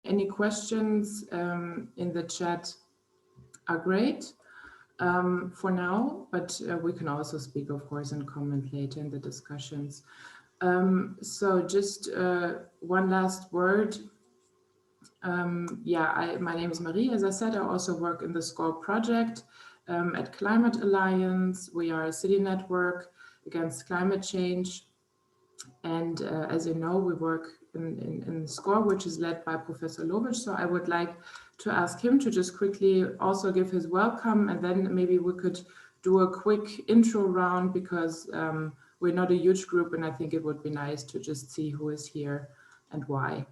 Any questions in the chat are great for now, but we can also speak, of course, and comment later in the discussions. So just one last word. My name is Marie. As I said, I also work in the SCORE project at Climate Alliance. We are a city network against climate change. And as you know, we work in SCORE, which is led by Professor Lovic. So I would like to ask him to just quickly also give his welcome, and then maybe we could do a quick intro round, because we're not a huge group, and I think it would be nice to just see who is here and why.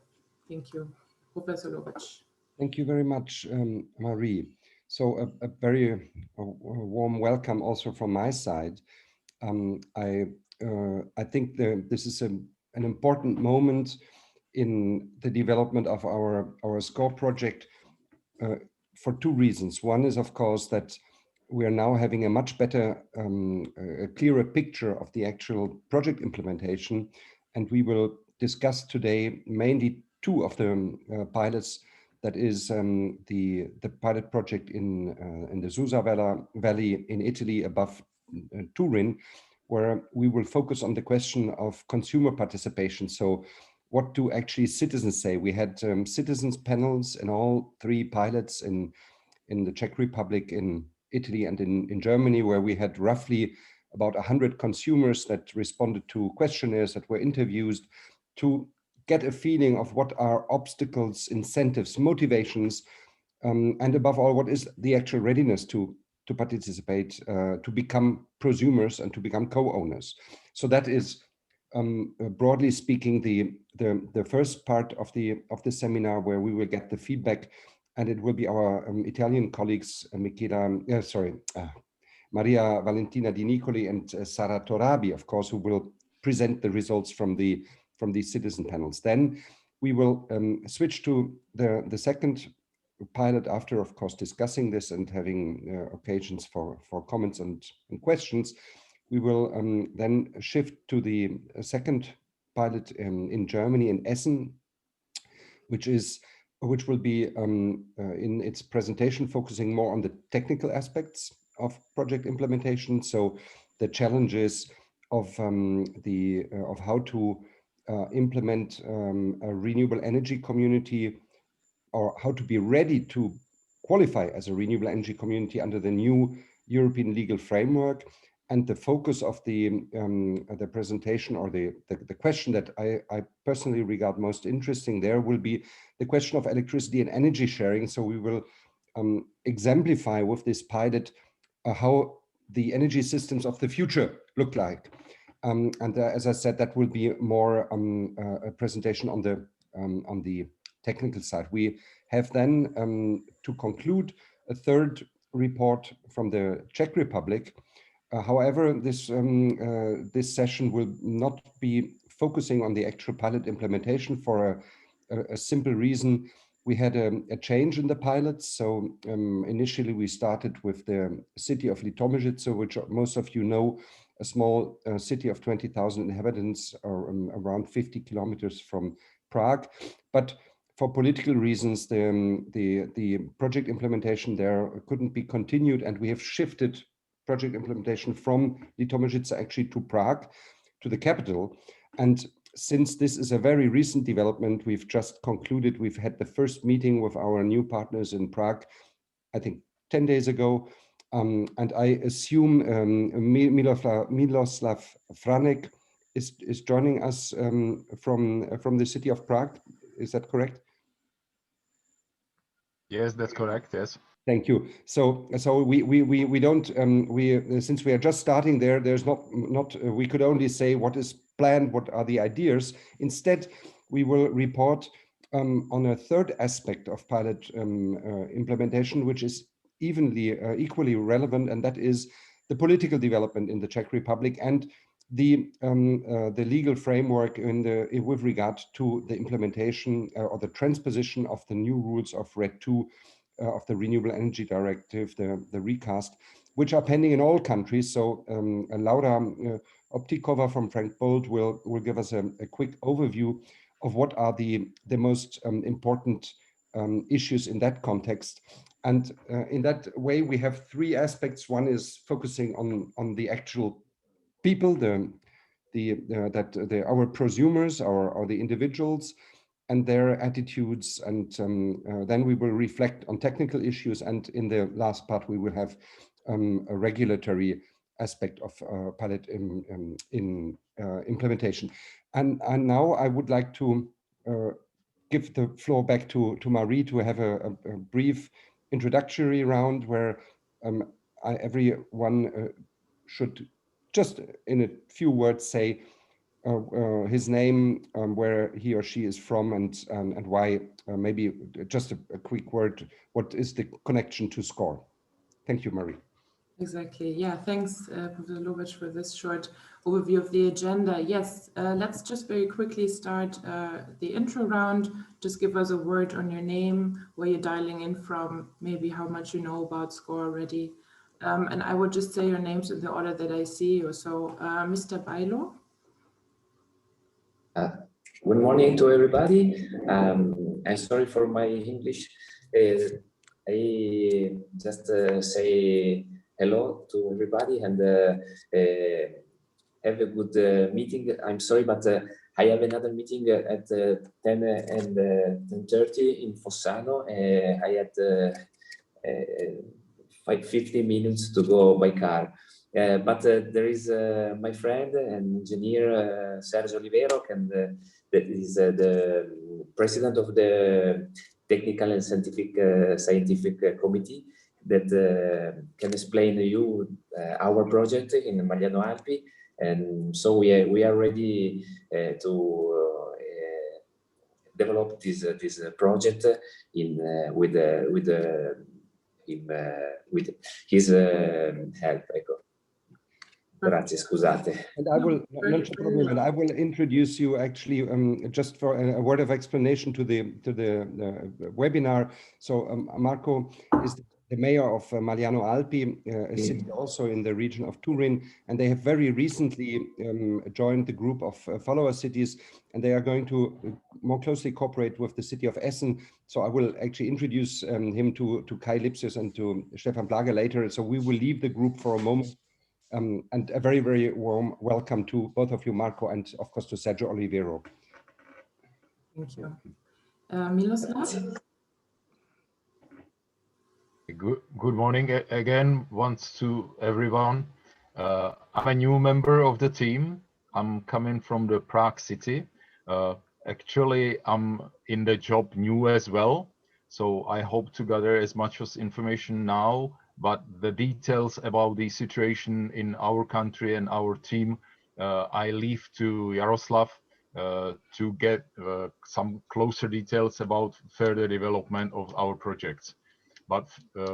Thank you. Professor Lovic. Thank you very much, Marie. So a very warm welcome also from my side. I think this is an important moment in the development of our SCORE project for two reasons. One is, of course, that we are now having a much better, a clearer picture of the actual project implementation, and we will discuss today mainly two of the pilots. That is the pilot project in the Susa Valley in Italy above Turin, where we will focus on the question of consumer participation. So what do actually citizens say? We had citizens panels in all three pilots in the Czech Republic, in Italy, and in Germany, where we had roughly about 100 consumers that responded to questionnaires that were interviewed to get a feeling of what are obstacles, incentives, motivations, and above all, what is the actual readiness to participate, to become prosumers and to become co-owners. So that is, broadly speaking, the first part of the seminar, where we will get the feedback, and it will be our Italian colleagues, Maria Valentina Di Nicoli and Sara Torabi, of course, who will present the results from these citizen panels. Then we will switch to the second pilot after, of course, discussing this and having occasions for comments and questions. We will then shift to the second pilot in Germany, in Essen, which will be in its presentation focusing more on the technical aspects of project implementation. So the challenges of how to implement a renewable energy community, or how to be ready to qualify as a renewable energy community under the new European legal framework. And the focus of the presentation, or the question that I personally regard most interesting there, will be the question of electricity and energy sharing. So we will exemplify with this pilot how the energy systems of the future look like. As I said, that will be more a presentation on the technical side. We have then to conclude a third report from the Czech Republic. However, this session will not be focusing on the actual pilot implementation for a simple reason. We had a change in the pilots. So initially we started with the city of Litoměřice, which most of you know, a small city of 20,000 inhabitants, or around 50 kilometers from Prague. But for political reasons, the project implementation there couldn't be continued, and we have shifted project implementation from Litoměřice actually to Prague, to the capital. And since this is a very recent development, we've just concluded, we've had the first meeting with our new partners in Prague, I think 10 days ago. And I assume Miloslav Franek is joining us from the city of Prague. Is that correct? Yes, that's correct. Yes. Thank you. So we don't since we are just starting there. There's not we could only say what is planned, what are the ideas. Instead, we will report on a third aspect of pilot implementation, which is equally relevant, and that is the political development in the Czech Republic and the legal framework with regard to the implementation or the transposition of the new rules of RED II of the Renewable Energy Directive, the recast, which are pending in all countries. So Laura Optikova from Frank Bold will give us a quick overview of what are the most important issues in that context. And in that way, we have three aspects. One is focusing on the actual people, our prosumers or the individuals and their attitudes, and then we will reflect on technical issues, and in the last part we will have a regulatory aspect of pilot implementation. And now I would like to give the floor back to Marie to have a brief introductory round where everyone should just in a few words say his name, where he or she is from, and why. Maybe just a quick word. What is the connection to SCORE? Thank you, Marie. Exactly. Yeah, thanks, Professor Lovic, for this short overview of the agenda. Yes, let's just very quickly start the intro round. Just give us a word on your name, where you're dialing in from, maybe how much you know about SCORE already. And I would just say your names in the order that I see you. So, Mr. Bailo. Good morning to everybody. I'm sorry for my English. I just say hello to everybody and have a good meeting. I'm sorry, but I have another meeting at 10 and 10:30 in Fossano. I had 50 minutes to go by car. But there is my friend and engineer Sergio Olivero, and that is the president of the technical and scientific committee that can explain to you our project in Magliano Alpi. And so we are ready to develop this project with his help. Ecco. Grazie, scusate. And I will, I will introduce you actually just for a word of explanation to the webinar. So Marco is the mayor of Magliano Alpi, a city also in the region of Turin, and they have very recently joined the group of follower cities, and they are going to more closely cooperate with the city of Essen. So I will actually introduce him to Kai Lipsius and to Stefan Blage later. So we will leave the group for a moment. And a very, very warm welcome to both of you, Marco, and of course to Sergio Olivero. Thank you. Miloslav? Good morning again, once to everyone. I'm a new member of the team. I'm coming from the Prague city. Actually, I'm in the job new as well. So I hope to gather as much as information now, but the details about the situation in our country and our team, I leave to Jaroslav to get some closer details about further development of our projects. But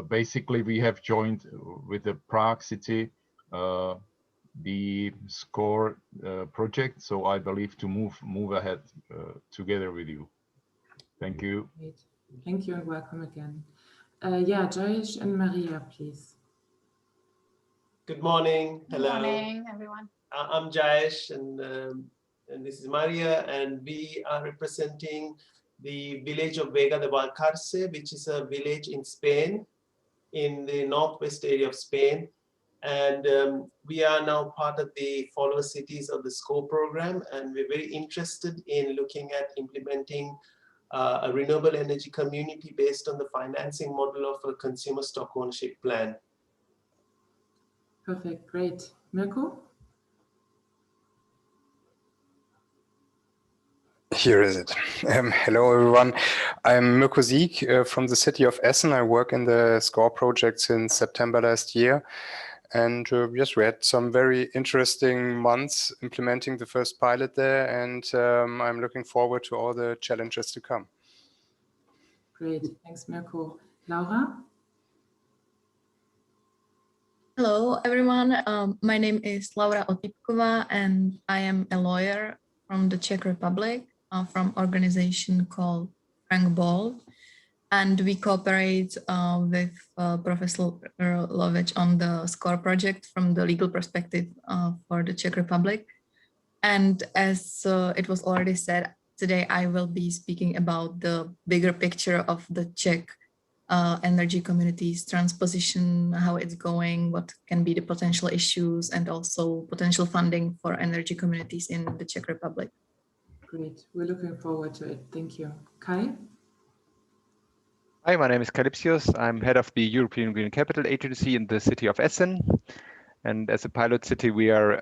basically, we have joined with the Prague city the SCORE project. So I believe to move ahead together with you. Thank you. Great. Thank you and welcome again. Yeah, Jayesh and Maria, please. Good morning. Hello. Good morning, everyone. I'm Jayesh, and this is Maria, and we are representing the village of Vega de Valcarce, which is a village in Spain, in the northwest area of Spain. And we are now part of the follower cities of the SCORE program, and we're very interested in looking at implementing a renewable energy community based on the financing model of a consumer stock ownership plan. Perfect, great. Mirko? Here is it. Hello, everyone. I'm Mirko Sieg from the city of Essen. I work in the SCORE project since September last year. And yes, we had some very interesting months implementing the first pilot there, and I'm looking forward to all the challenges to come. Great, thanks, Mirko. Laura? Hello, everyone. My name is Laura Otipkova, and I am a lawyer from the Czech Republic, from organization called Frank Bold. And we cooperate with Professor Lovic on the SCORE project from the legal perspective for the Czech Republic. And as it was already said, today I will be speaking about the bigger picture of the Czech energy communities transposition, how it's going, what can be the potential issues, and also potential funding for energy communities in the Czech Republic. Great. We're looking forward to it. Thank you. Kai? Hi, my name is Kalypsios. I'm head of the European Green Capital Agency in the city of Essen. And as a pilot city, we are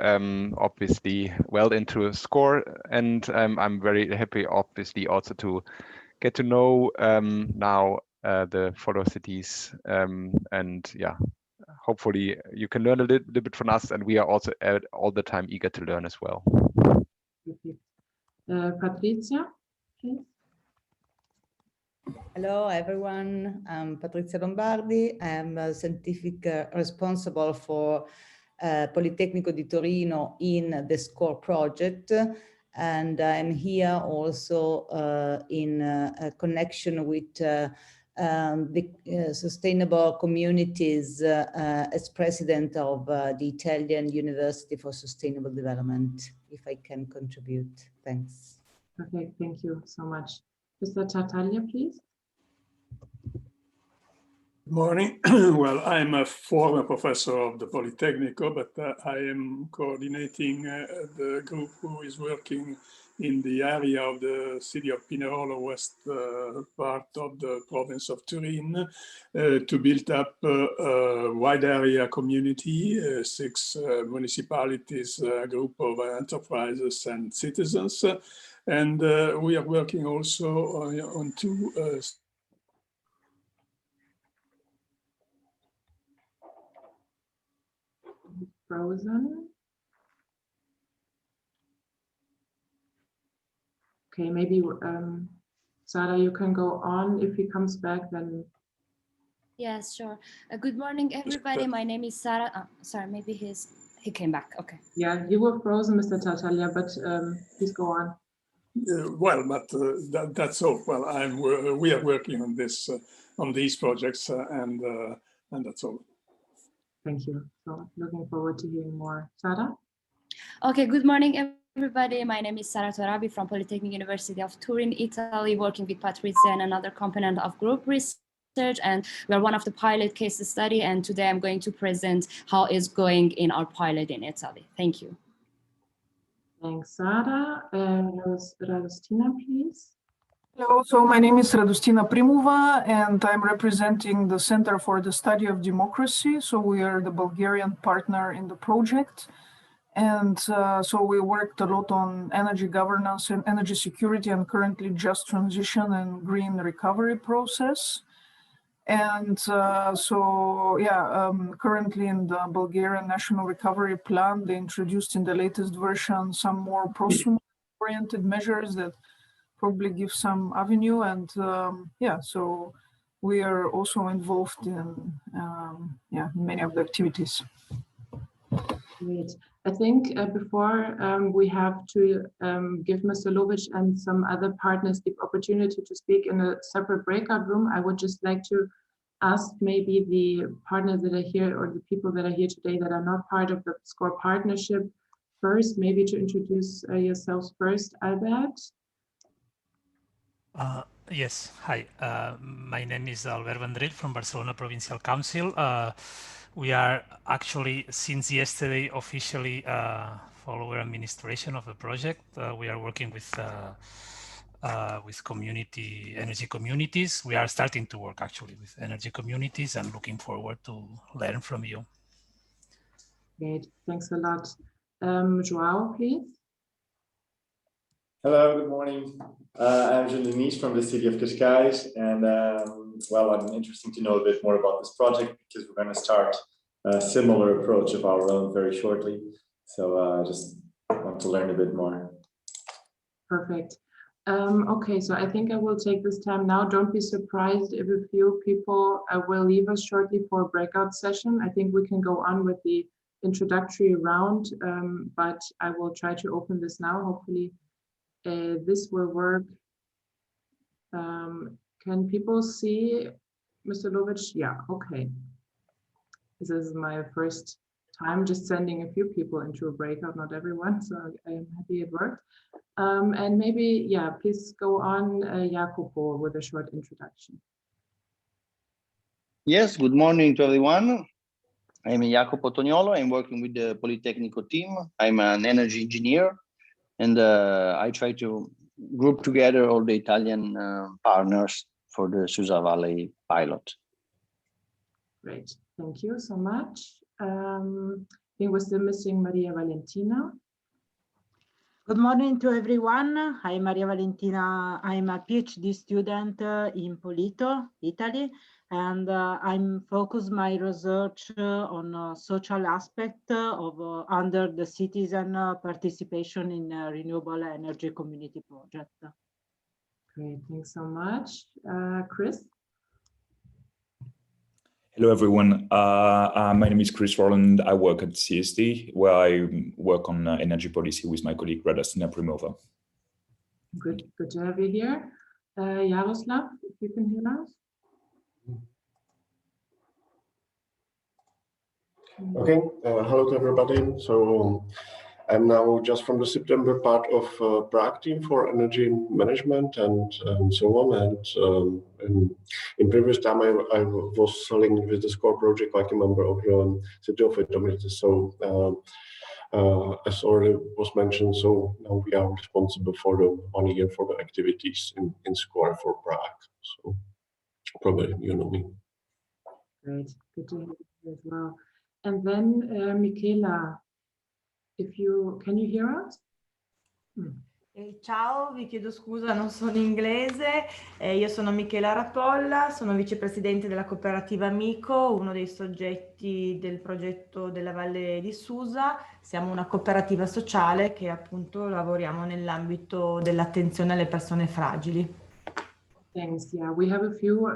obviously well into a SCORE. And I'm very happy, obviously, also to get to know now the follow cities. And yeah, hopefully you can learn a little bit from us. And we are also all the time eager to learn as well. Patricia, please. Hello, everyone. I'm Patrizia Lombardi. I'm a scientific responsible for Politecnico di Torino in the SCORE project. And I'm here also in a connection with the sustainable communities as president of the Italian University for Sustainable Development, if I can contribute. Thanks. Okay, thank you so much. Mr. Tartaglia, please. Good morning. Well, I'm a former professor of the Politecnico, but I am coordinating the group who is working in the area of the city of Pinerolo, west part of the province of Turin, to build up a wide area community, 6 municipalities, a group of enterprises and citizens. And we are working also on 2 Frozen. Okay, maybe Sarah, you can go on. If he comes back, then. Yes, sure. Good morning, everybody. My name is Sarah. Sorry, maybe he came back. Okay. Yeah, you were frozen, Mr. Tartaglia, but please go on. Well, but that's all. Well, we are working on this on these projects, and that's all. Thank you. So looking forward to hearing more. Sarah? Okay, good morning, everybody. My name is Sara Torabi from Polytechnic University of Turin, Italy, working with Patrizia and another component of group research. And we are one of the pilot case study. And today I'm going to present how it's going in our pilot in Italy. Thank you. Thanks, Sarah. Radostina, please. Hello, so my name is Radostina Primova, and I'm representing the Center for the Study of Democracy. So we are the Bulgarian partner in the project. And so we worked a lot on energy governance and energy security and currently just transition and green recovery process. And currently in the Bulgarian National Recovery Plan, they introduced in the latest version some more prosumer-oriented measures that probably give some avenue. And so we are also involved in many of the activities. Great. I think before we have to give Mr. Lovic and some other partners the opportunity to speak in a separate breakout room, I would just like to ask maybe the partners that are here or the people that are here today that are not part of the SCORE partnership first, maybe to introduce yourselves first. Albert? Yes, hi. My name is Albert Vendrell from Barcelona Provincial Council. We are actually, since yesterday, officially follower administration of the project. We are working with energy communities. We are starting to work actually with energy communities and looking forward to learn from you. Great, thanks a lot. Joao, please. Hello, good morning. I'm Jean Denise from the city of Cascais, and I'm interested to know a bit more about this project because we're going to start a similar approach of our own very shortly. So I just want to learn a bit more. Perfect. Okay, so I think I will take this time now. Don't be surprised if a few people will leave us shortly for a breakout session. I think we can go on with the introductory round, but I will try to open this now. Hopefully this will work. Can people see Mr. Lovic? Yeah, okay. This is my first time just sending a few people into a breakout, not everyone, so I am happy it worked. And maybe, yeah, please go on, Jacopo, with a short introduction. Yes, good morning to everyone. I'm Jacopo Toniolo. I'm working with the Politecnico team. I'm an energy engineer, and I try to group together all the Italian partners for the Susa Valley pilot. Great, thank you so much. I think we're still missing Maria Valentina. Good morning to everyone. I'm Maria Valentina. I'm a PhD student in Polito, Italy, and I'm focused my research on social aspect of under the citizen participation in renewable energy community project. Great, thanks so much. Chris? Hello, everyone. My name is Chris Roland. I work at CSD, where I work on energy policy with my colleague Radostina Primova. Good to have you here. Jaroslav, if you can hear us. Okay, hello to everybody. So I'm now just from the September part of Prague team for energy management and so on. And in previous time, I was selling with the SCORE project like a member of the city of Italy. So as already was mentioned, so now we are responsible for the 1 year for the activities in SCORE for Prague. So probably you know me. Great, good to hear you as well. And then Michela, can you hear us? Ciao, vi chiedo scusa, non sono inglese. Io sono Michela Rapolla, sono vicepresidente della cooperativa Amico, uno dei soggetti del progetto della Valle di Susa. Siamo una cooperativa sociale che appunto lavoriamo nell'ambito dell'attenzione alle persone fragili. Thanks. Yeah, we have a few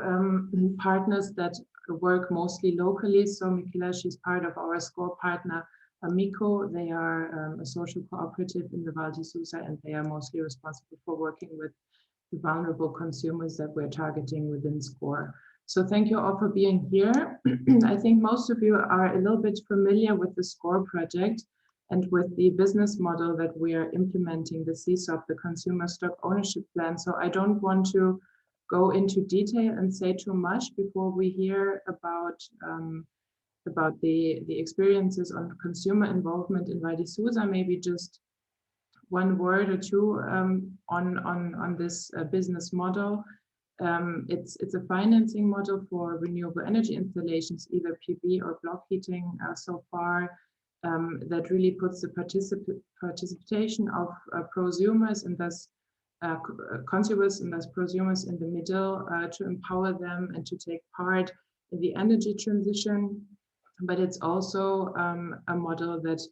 partners that work mostly locally. So Michela, she's part of our SCORE partner Amico. They are a social cooperative in the Val di Susa, and they are mostly responsible for working with the vulnerable consumers that we're targeting within SCORE. So thank you all for being here. I think most of you are a little bit familiar with the SCORE project and with the business model that we are implementing, the CSOP, the Consumer Stock Ownership Plan. So I don't want to go into detail and say too much before we hear about the experiences on consumer involvement in Val di Susa. Maybe just one word or two on this business model. It's a financing model for renewable energy installations, either PV or block heating so far, that really puts the participation of prosumers and thus consumers and thus prosumers in the middle to empower them and to take part in the energy transition. But it's also a model that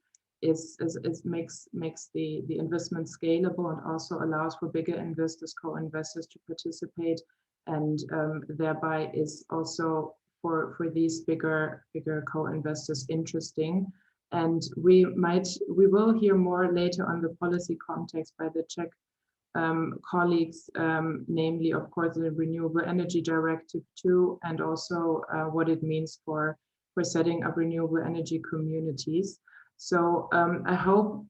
makes the investment scalable and also allows for bigger investors, co-investors to participate, and thereby is also for these bigger co-investors interesting. And we will hear more later on the policy context by the Czech colleagues, namely, of course, the Renewable Energy Directive 2, and also what it means for setting up renewable energy communities. So I hope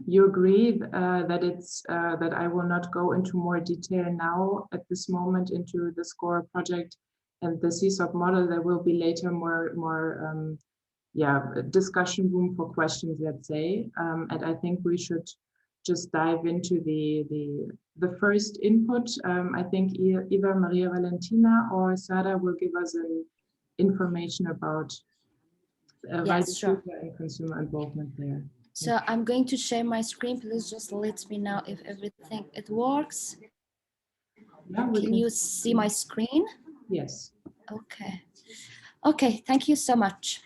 you agree that I will not go into more detail now at this moment into the SCORE project and the CSOP model. There will be later more discussion room for questions, let's say, and I think we should just dive into the first input. I think either Maria Valentina or Sara will give us an information about Yes, sure. and consumer involvement there. So I'm going to share my screen. Please just let me know if everything works. Yeah, can you see my screen? Yes. Okay. Okay, thank you so much.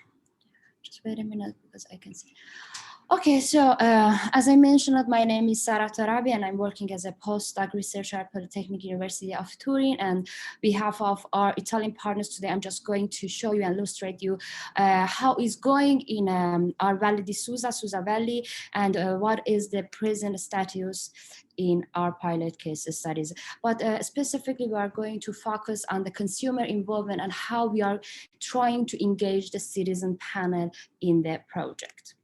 Just wait a minute because I can see. Okay, so as I mentioned, my name is Sara Torabi, and I'm working as a postdoc researcher at Polytechnic University of Turin. And on behalf of our Italian partners today, I'm just going to show you and illustrate you how it's going in our Valle di Susa, Susa Valley, and what is the present status in our pilot case studies. But specifically, we are going to focus on the consumer involvement and how we are trying to engage the citizen panel in the project.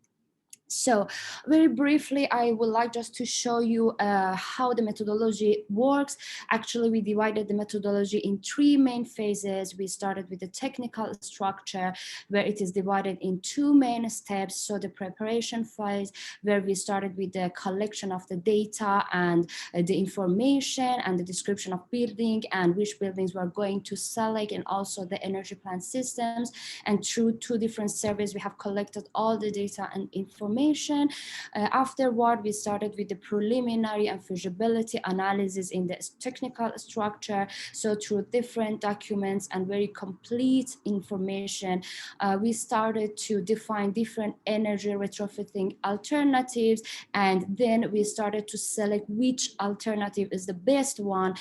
So very briefly, I would like just to show you how the methodology works. Actually, we divided the methodology in 3 main phases. We started with the technical structure, where it is divided in 2 main steps. So the preparation phase, where we started with the collection of the data and the information and the description of building and which buildings we're going to select, and also the energy plan systems. And through 2 different surveys, we have collected all the data and information. Afterward, we started with the preliminary and feasibility analysis in the technical structure. So through different documents and very complete information, we started to define different energy retrofitting alternatives. And then we started to select which alternative is the best one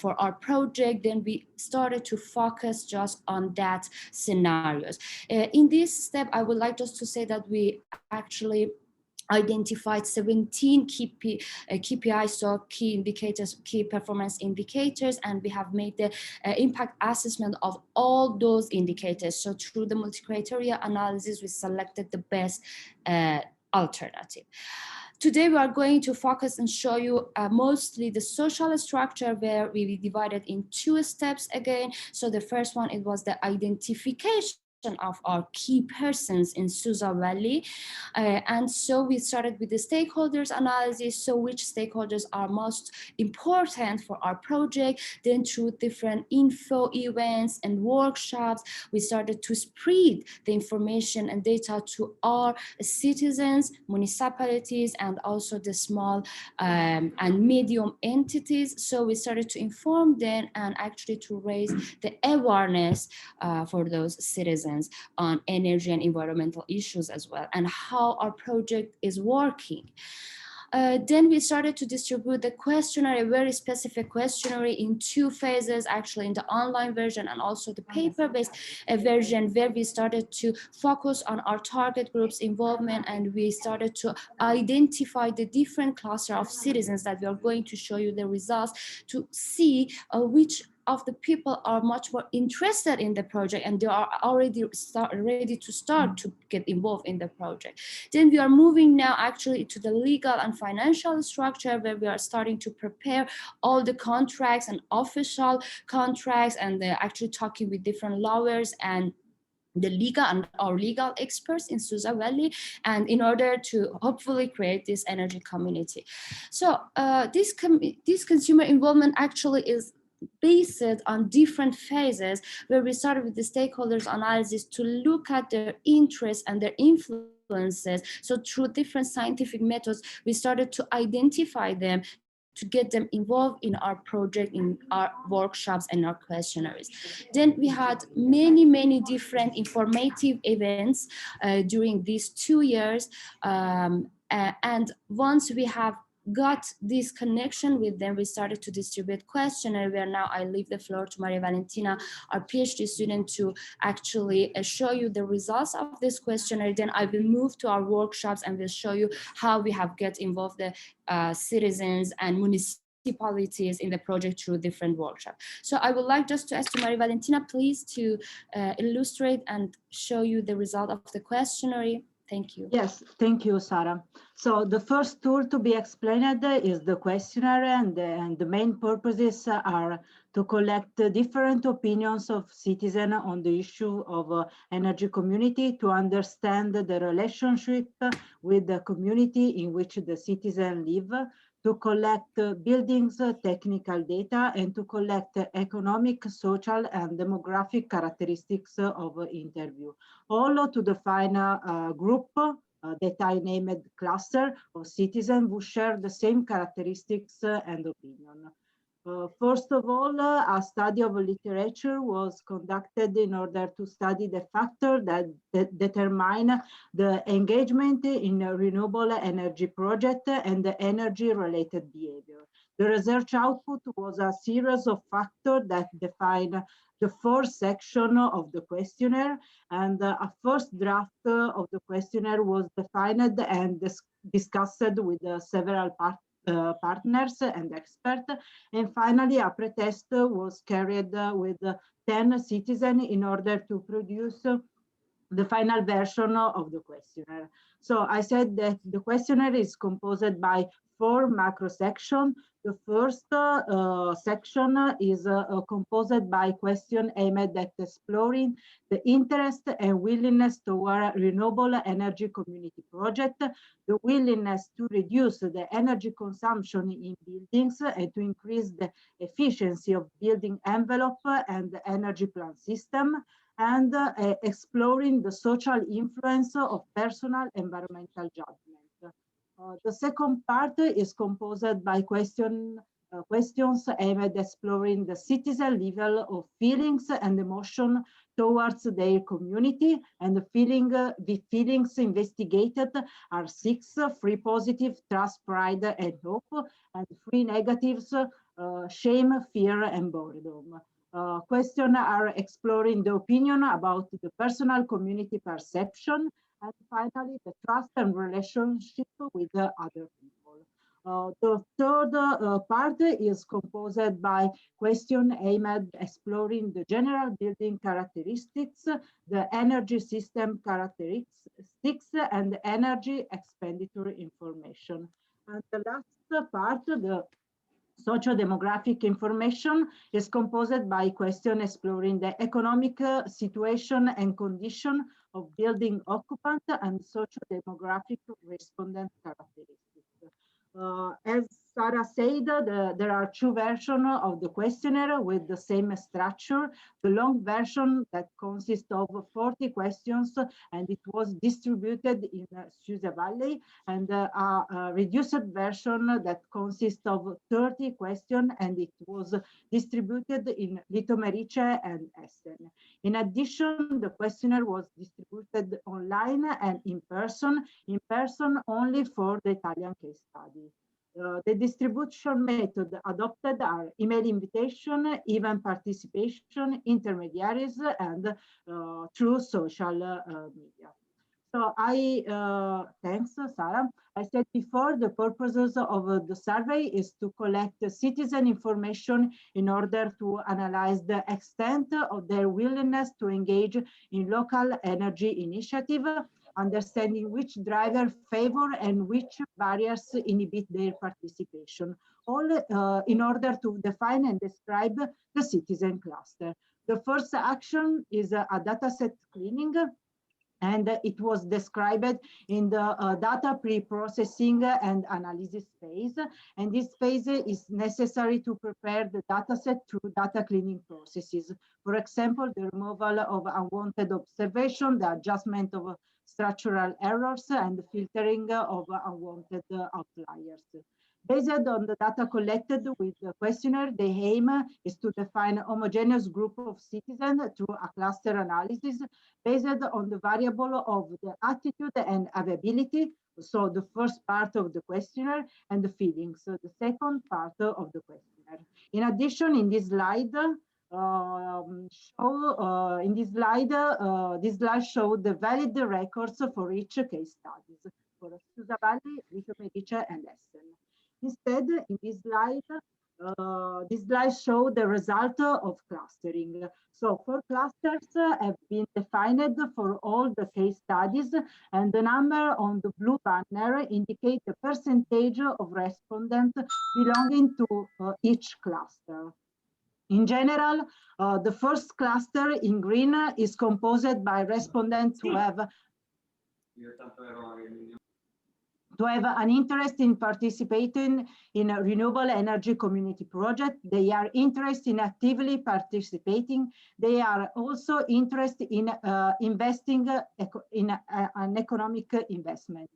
for our project. Then we started to focus just on that scenarios. In this step, I would like just to say that we actually identified 17 KPIs, so key indicators, key performance indicators, and we have made the impact assessment of all those indicators. So through the multi-criteria analysis, we selected the best alternative. Today, we are going to focus and show you mostly the social structure, where we divided in 2 steps again. So the first one, it was the identification of our key persons in Susa Valley. And so we started with the stakeholders analysis. So which stakeholders are most important for our project? Then through different info events and workshops, we started to spread the information and data to our citizens, municipalities, and also the small and medium entities. So we started to inform them and actually to raise the awareness for those citizens on energy and environmental issues as well, and how our project is working. Then we started to distribute the questionnaire, a very specific questionnaire, in 2 phases, actually in the online version and also the paper-based version, where we started to focus on our target group's involvement, and we started to identify the different cluster of citizens that we are going to show you the results to see which of the people are much more interested in the project and they are already ready to start to get involved in the project. Then we are moving now actually to the legal and financial structure, where we are starting to prepare all the contracts and official contracts, and actually talking with different lawyers and the legal and our legal experts in Susa Valley, and in order to hopefully create this energy community. So this consumer involvement actually is based on different phases, where we started with the stakeholders analysis to look at their interests and their influences. So through different scientific methods, we started to identify them, to get them involved in our project, in our workshops and our questionnaires. Then we had many different informative events during these 2 years. And once we have got this connection with them, we started to distribute questionnaire, where now I leave the floor to Maria Valentina, our PhD student, to actually show you the results of this questionnaire. Then I will move to our workshops and will show you how we have get involved the citizens and municipalities in the project through different workshops. So I would like just to ask Maria Valentina, please, to illustrate and show you the result of the questionnaire. Thank you. Yes, thank you, Sarah. So the first tool to be explained is the questionnaire, and the main purposes are to collect different opinions of citizens on the issue of energy community, to understand the relationship with the community in which the citizens live, to collect buildings technical data, and to collect economic, social, and demographic characteristics of interview. All to define a group that I named cluster of citizens who share the same characteristics and opinion. First of all, a study of literature was conducted in order to study the factors that determine the engagement in a renewable energy project and the energy-related behavior. The research output was a series of factors that define the 4 sections of the questionnaire, and a first draft of the questionnaire was defined and discussed with several partners and experts. And finally, a pretest was carried with 10 citizens in order to produce the final version of the questionnaire. So I said that the questionnaire is composed by 4 macro sections. The first section is composed by questions aimed at exploring the interest and willingness toward renewable energy community project, the willingness to reduce the energy consumption in buildings and to increase the efficiency of building envelope and the energy plan system, and exploring the social influence of personal environmental judgment. The second part is composed by questions aimed at exploring the citizen level of feelings and emotion towards their community, and the feelings investigated are 6: free positive, trust, pride, and hope, and 3 negatives, shame, fear, and boredom. Questions are exploring the opinion about the personal community perception, and finally the trust and relationship with the other people. The third part is composed by questions aimed at exploring the general building characteristics, the energy system characteristics, and the energy expenditure information. And the last part, the socio-demographic information, is composed by questions exploring the economic situation and condition of building occupant and socio-demographic respondent characteristics. As Sarah said, there are 2 versions of the questionnaire with the same structure. The long version that consists of 40 questions, and it was distributed in Susa Valley, and a reduced version that consists of 30 questions, and it was distributed in Litoměřice and Essen. In addition, the questionnaire was distributed online and in person only for the Italian case study. The distribution method adopted are email invitation, event participation, intermediaries, and through social media. So thanks, Sarah. I said before, the purposes of the survey is to collect citizen information in order to analyze the extent of their willingness to engage in local energy initiative, understanding which driver favor and which barriers inhibit their participation, all in order to define and describe the citizen cluster. The first action is a dataset cleaning, and it was described in the data pre-processing and analysis phase. And this phase is necessary to prepare the dataset through data cleaning processes. For example, the removal of unwanted observation, the adjustment of structural errors, and the filtering of unwanted outliers. Based on the data collected with the questionnaire, the aim is to define a homogeneous group of citizens through a cluster analysis based on the variable of the attitude and availability, so the first part of the questionnaire, and the feelings, so the second part of the questionnaire. In addition, in this slide, this slide shows the valid records for each case studies for Susa Valley, Litoměřice, and Essen. Instead, in this slide shows the result of clustering. So 4 clusters have been defined for all the case studies, and the number on the blue banner indicates the percentage of respondents belonging to each cluster. In general, the first cluster in green is composed by respondents who have an interest in participating in a renewable energy community project. They are interested in actively participating. They are also interested in investing in an economic investment.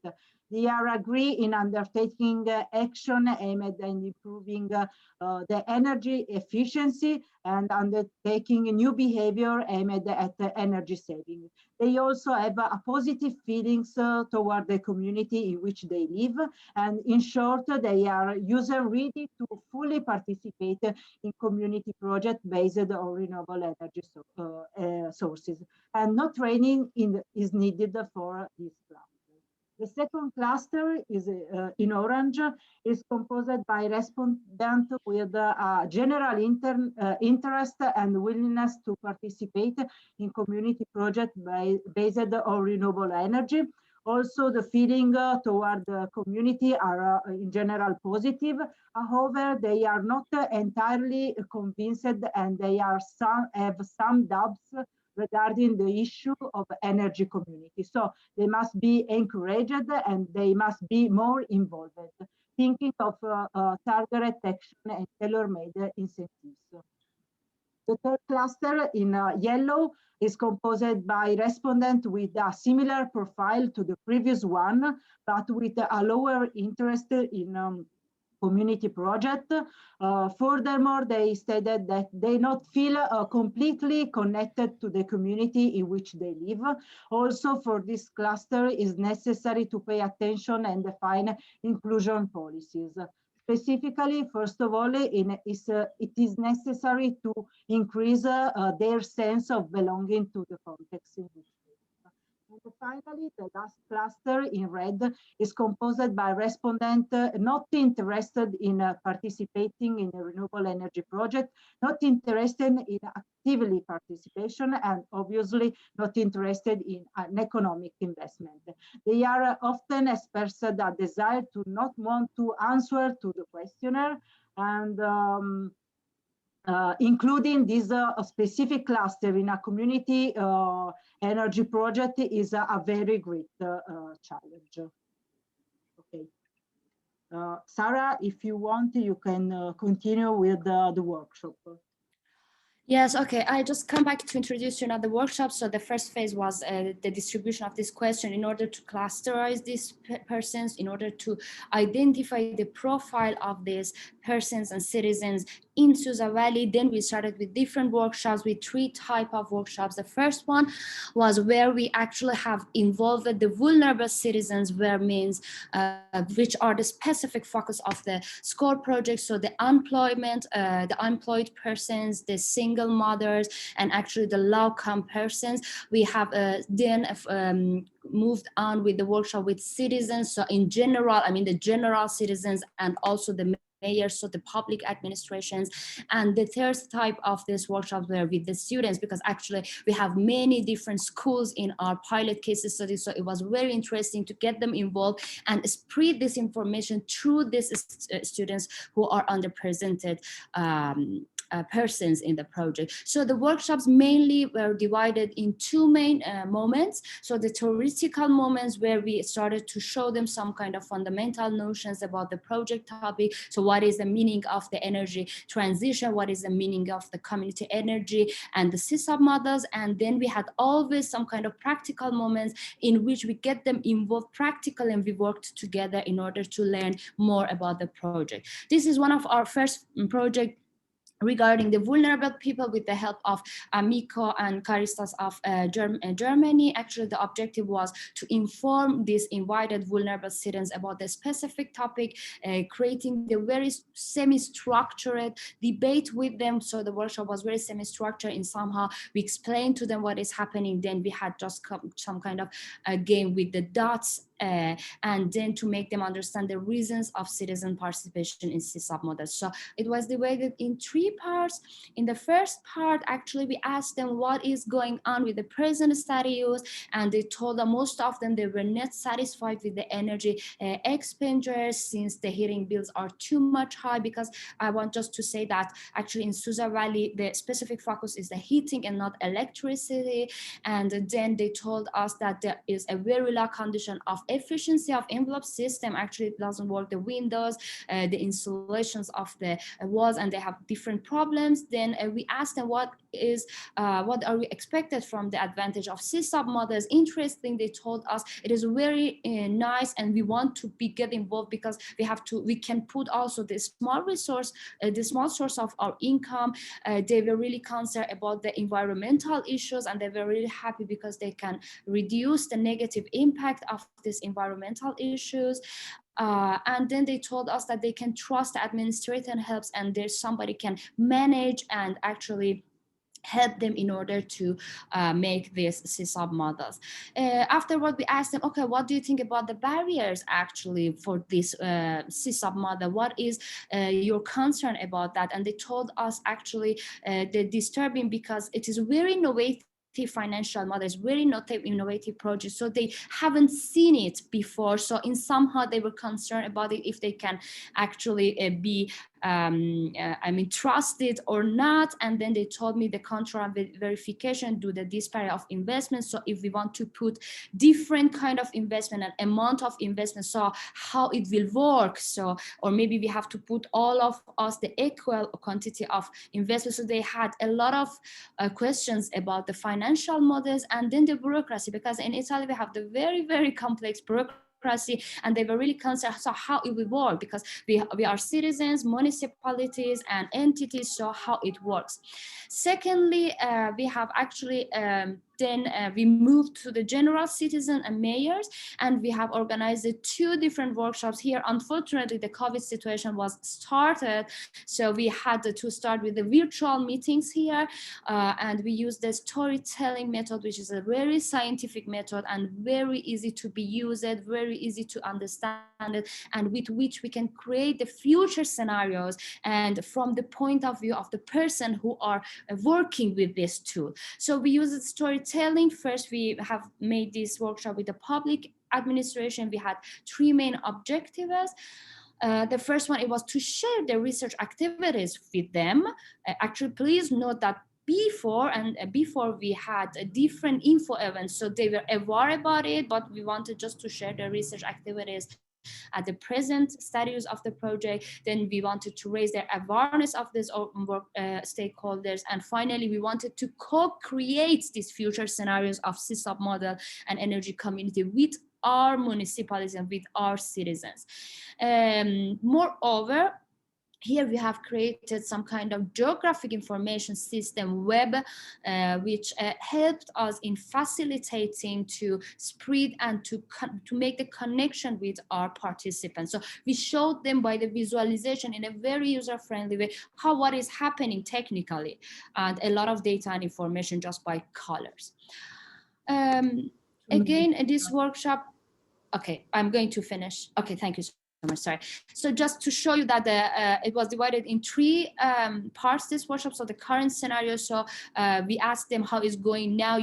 They are agree in undertaking action aimed at improving the energy efficiency and undertaking new behavior aimed at energy saving. They also have a positive feelings toward the community in which they live, and in short, they are user-ready to fully participate in community projects based on renewable energy sources, and no training is needed for this class. The second cluster is in orange, is composed by respondents with general interest and willingness to participate in community projects based on renewable energy. Also, the feeling toward the community are in general positive. However, they are not entirely convinced, and they have some doubts regarding the issue of energy community. So they must be encouraged and they must be more involved, thinking of targeted action and tailor-made incentives. The third cluster in yellow is composed by respondents with a similar profile to the previous one, but with a lower interest in community project. Furthermore, they stated that they not feel completely connected to the community in which they live. Also, for this cluster, is necessary to pay attention and define inclusion policies. Specifically, first of all, it is necessary to increase their sense of belonging to the context in which they live. And finally, the last cluster in red is composed by respondents not interested in participating in a renewable energy project, not interested in actively participation, and obviously not interested in an economic investment. They are often expressed a desire to not want to answer to the questionnaire, and including this specific cluster in a community energy project is a very great challenge. Okay. Sarah, if you want, you can continue with the workshop. Yes, okay. I just come back to introduce you another workshop. So the first phase was the distribution of this question in order to clusterize these persons, in order to identify the profile of these persons and citizens in Susa Valley. Then we started with different workshops, with 3 types of workshops. The first one was where we actually have involved the vulnerable citizens, where means which are the specific focus of the SCORE project. So the employment, the unemployed persons, the single mothers, and actually the low-income persons. We have then moved on with the workshop with citizens. So in general, I mean the general citizens and also the mayors, so the public administrations. And the third type of this workshop were with the students, because actually we have many different schools in our pilot case study. So it was very interesting to get them involved and spread this information through these students who are underrepresented persons in the project. So the workshops mainly were divided in 2 main moments. So the theoretical moments, where we started to show them some kind of fundamental notions about the project topic. So what is the meaning of the energy transition? What is the meaning of the community energy and the CSOP models? And then we had always some kind of practical moments in which we get them involved practically, and we worked together in order to learn more about the project. This is one of our first project regarding the vulnerable people, with the help of Miko and Karistas of Germany. Actually, the objective was to inform these invited vulnerable students about the specific topic, creating the very semi-structured debate with them. So the workshop was very semi-structured, and somehow we explained to them what is happening. Then we had just some kind of a game with the dots, and then to make them understand the reasons of citizen participation in CSOP models. So it was divided in 3 parts. In the first part, actually, we asked them what is going on with the present status, and they told that most of them, they were not satisfied with the energy expenditures, since the heating bills are too much high. Because I want just to say that actually in Susa Valley, the specific focus is the heating and not electricity. And then they told us that there is a very low condition of efficiency of envelope system. Actually, it doesn't work, the windows, the insulations of the walls, and they have different problems. Then we asked them what are we expected from the advantage of CSOP models. Interesting, they told us it is very nice, and we want to get involved, because we can put also the small resource, the small source of our income. They were really concerned about the environmental issues, and they were really happy because they can reduce the negative impact of these environmental issues. And then they told us that they can trust the administrator helps, and there's somebody can manage and actually help them in order to make these CSOP models. Afterward, we asked them, okay, what do you think about the barriers actually for this CSOP model? What is your concern about that? And they told us actually they're disturbing because it is very innovative financial models, very innovative projects, so they haven't seen it before, so in somehow they were concerned about it, if they can actually be trusted or not. And then they told me the contra verification do the disparity of investment. So if we want to put different kind of investment and amount of investment, so how it will work. So, or maybe we have to put all of us the equal quantity of investment. So they had a lot of questions about the financial models and then the bureaucracy, because in Italy we have the very, very complex bureaucracy, and they were really concerned so how it will work, because we are citizens, municipalities and entities, so how it works. Secondly, we have actually we moved to the general citizen and mayors, and we have organized 2 different workshops here. Unfortunately, the COVID situation was started, so we had to start with the virtual meetings here, and we used the storytelling method, which is a very scientific method and very easy to be used, very easy to understand it, and with which we can create the future scenarios, and from the point of view of the person who are working with this tool. So we use storytelling. First, we have made this workshop with the public administration. We had 3 main objectives. The first one, it was to share the research activities with them. Actually, please note that before we had a different info events, so they were aware about it, but we wanted just to share the research activities at the present status of the project. Then we wanted to raise their awareness of this stakeholders, and finally we wanted to co-create these future scenarios of CSOP model and energy community with our municipalities and with our citizens. Moreover, here we have created some kind of geographic information system web, which helped us in facilitating to spread and to make the connection with our participants. So we showed them by the visualization in a very user-friendly way what is happening technically, and a lot of data and information just by colors. Again, in this workshop, okay, I'm going to finish. Okay, thank you so much. Sorry. So just to show you that it was divided in 3 parts, this workshop. So the current scenario, so we asked them how is going now,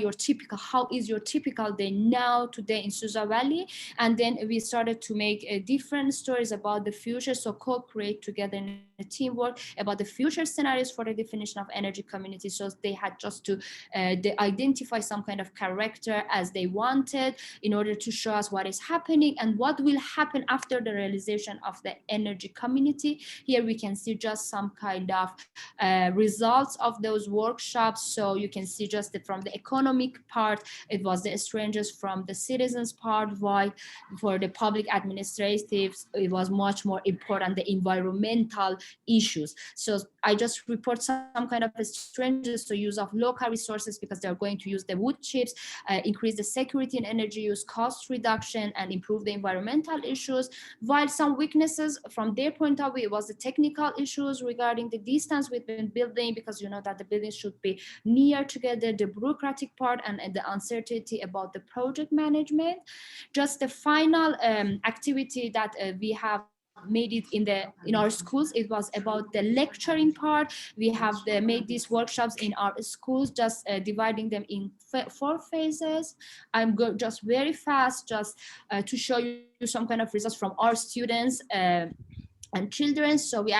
how is your typical day now today in Susa Valley, and then we started to make different stories about the future, so co-create together in a teamwork about the future scenarios for the definition of energy community. So they had just to identify some kind of character as they wanted in order to show us what is happening and what will happen after the realization of the energy community. Here we can see just some kind of results of those workshops. So you can see just from the economic part, it was the strangers from the citizens part, while for the public administratives, it was much more important, the environmental issues. So I just report some kind of strangers, so use of local resources because they're going to use the wood chips, increase the security in energy use, cost reduction, and improve the environmental issues. While some weaknesses from their point of view, it was the technical issues regarding the distance between building, because you know that the buildings should be near together, the bureaucratic part, and the uncertainty about the project management. Just the final activity that we have made it in our schools, it was about the lecturing part. We have made these workshops in our schools, just dividing them in 4 phases. I'm just very fast, just to show you some kind of results from our students and children. So we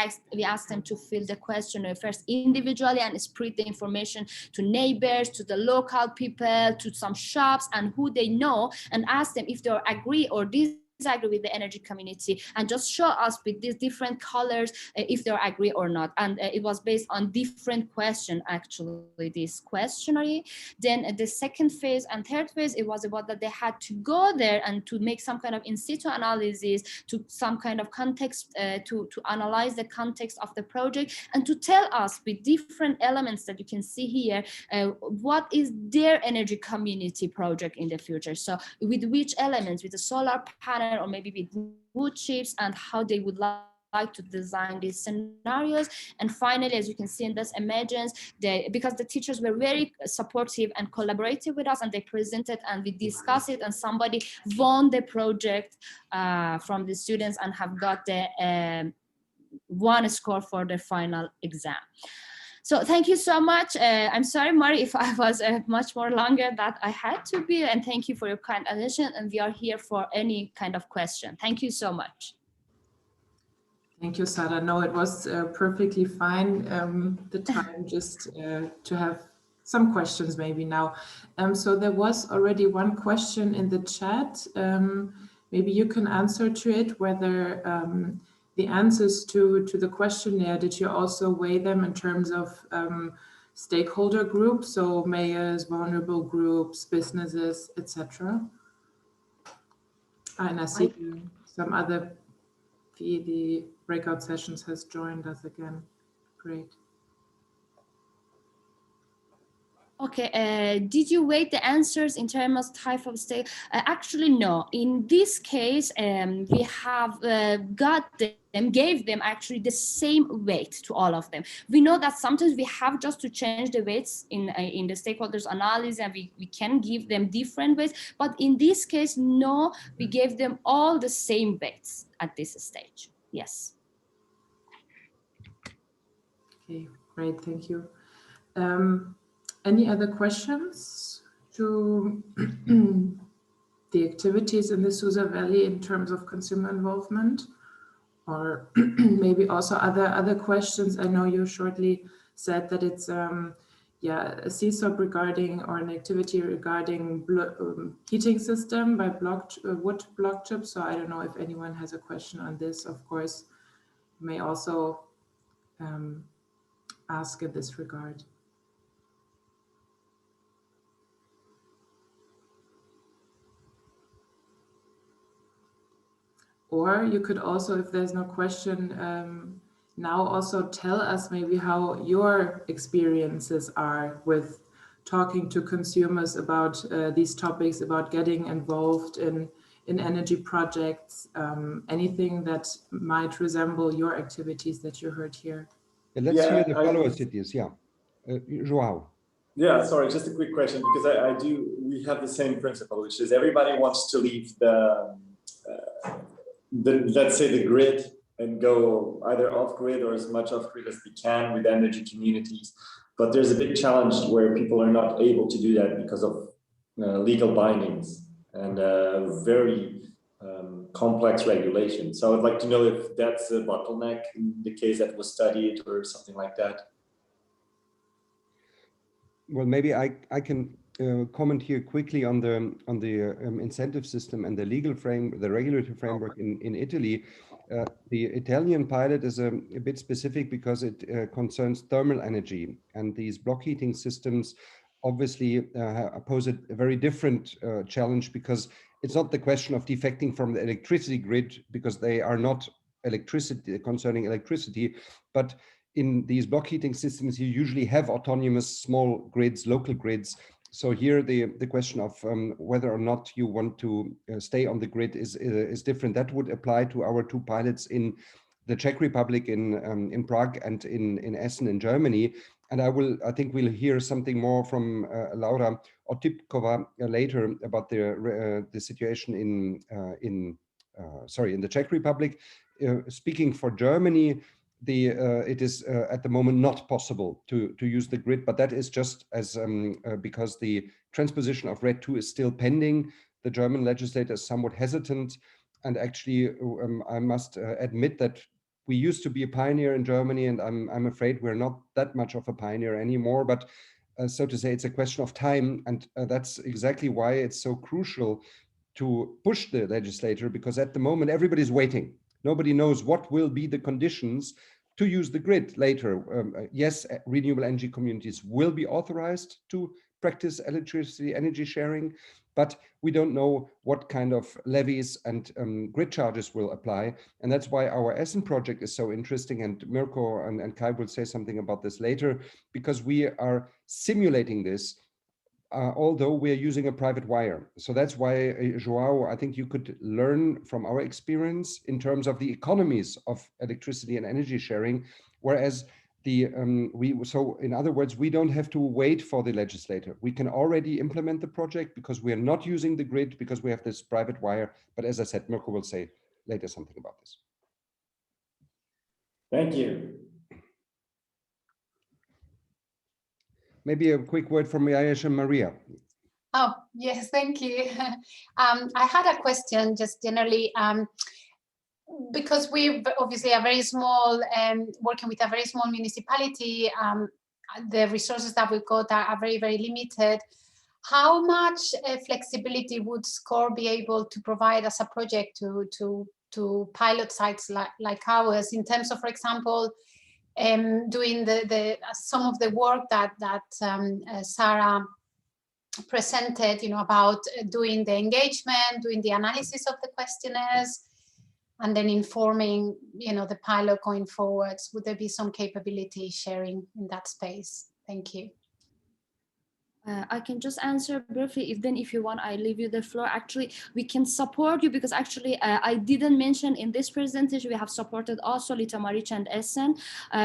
asked them to fill the questionnaire first individually and spread the information to neighbors, to the local people, to some shops and who they know, and ask them if they agree or disagree with the energy community, and just show us with these different colors if they agree or not. And it was based on different questions, actually, this questionnaire. Then the second phase and third phase, it was about that they had to go there and to make some kind of in situ analysis, to some kind of context, to analyze the context of the project, and to tell us with different elements that you can see here, what is their energy community project in the future. So with which elements, with the solar panel or maybe with wood chips, and how they would like like to design these scenarios. And finally, as you can see in this images, because the teachers were very supportive and collaborative with us, and they presented and we discussed it, and somebody won the project from the students and have got the one score for the final exam. So thank you so much. I'm sorry, Mari, if I was much more longer that I had to be, and thank you for your kind attention, and we are here for any kind of question. Thank you so much. Thank you, Sara. No, it was perfectly fine, the time just to have some questions maybe now. So there was already one question in the chat. Maybe you can answer to it, whether the answers to the questionnaire, did you also weigh them in terms of stakeholder groups, so mayors, vulnerable groups, businesses, etc.? And I see some other, the breakout sessions has joined us again. Great. Okay, did you weight the answers in terms of type of state? Actually, no. In this case, we have gave them actually the same weight to all of them. We know that sometimes we have just to change the weights in the stakeholders analysis, and we can give them different weights. But in this case, no, we gave them all the same weights at this stage. Yes. Okay, great, thank you. Any other questions to the activities in the Susa Valley in terms of consumer involvement? Or maybe also other questions? I know you shortly said that it's a CSOP regarding, or an activity regarding heating system by wood block chips. So I don't know if anyone has a question on this. Of course, you may also ask in this regard. Or you could also, if there's no question, now also tell us maybe how your experiences are with talking to consumers about these topics, about getting involved in energy projects, anything that might resemble your activities that you heard here. Let's hear the follower cities, Joao. Yeah, sorry, just a quick question, because we have the same principle, which is everybody wants to leave let's say the grid and go either off grid or as much off grid as they can with energy communities. But there's a big challenge where people are not able to do that because of legal bindings and very complex regulation. So I'd like to know if that's a bottleneck in the case that was studied or something like that. Well, maybe I can comment here quickly on the incentive system and the legal frame, the regulatory framework in Italy. The Italian pilot is a bit specific because it concerns thermal energy, and these block heating systems obviously pose a very different challenge, because it's not the question of defecting from the electricity grid, because they are not concerning electricity, but in these block heating systems, you usually have autonomous small grids, local grids. So here the question of whether or not you want to stay on the grid is different. That would apply to our two pilots in the Czech Republic, in Prague, and in Essen in Germany. And I think we'll hear something more from Laura Otipkova later about the situation in the Czech Republic. Speaking for Germany, it is at the moment not possible to use the grid, but that is just as because the transposition of RED II is still pending. The German legislator is somewhat hesitant, and actually I must admit that we used to be a pioneer in Germany, and I'm afraid we're not that much of a pioneer anymore. But so to say, it's a question of time, and that's exactly why it's so crucial to push the legislator, because at the moment everybody's waiting. Nobody knows what will be the conditions to use the grid later. Yes, renewable energy communities will be authorized to practice electricity energy sharing, but we don't know what kind of levies and grid charges will apply. And that's why our Essen project is so interesting. And Mirko and Kai will say something about this later, because we are simulating this although we're using a private wire. So that's why, Joao, I think you could learn from our experience in terms of the economies of electricity and energy sharing, whereas so in other words, we don't have to wait for the legislator. We can already implement the project because we are not using the grid, because we have this private wire. But as I said, Mirko will say later something about this. Thank you. Maybe a quick word from Yayesh and Maria. Oh, yes, thank you. I had a question just generally, because we obviously are very small and working with a very small municipality, the resources that we've got are very, very limited. How much flexibility would SCORE be able to provide as a project to pilot sites like ours in terms of, for example, doing some of the work that Sarah presented, about doing the engagement, doing the analysis of the questionnaires, and then informing, the pilot going forwards? Would there be some capability sharing in that space? Thank you. I can just answer briefly. If you want, I leave you the floor. Actually, we can support you because actually I didn't mention in this presentation, we have supported also Lita Maric and Essen.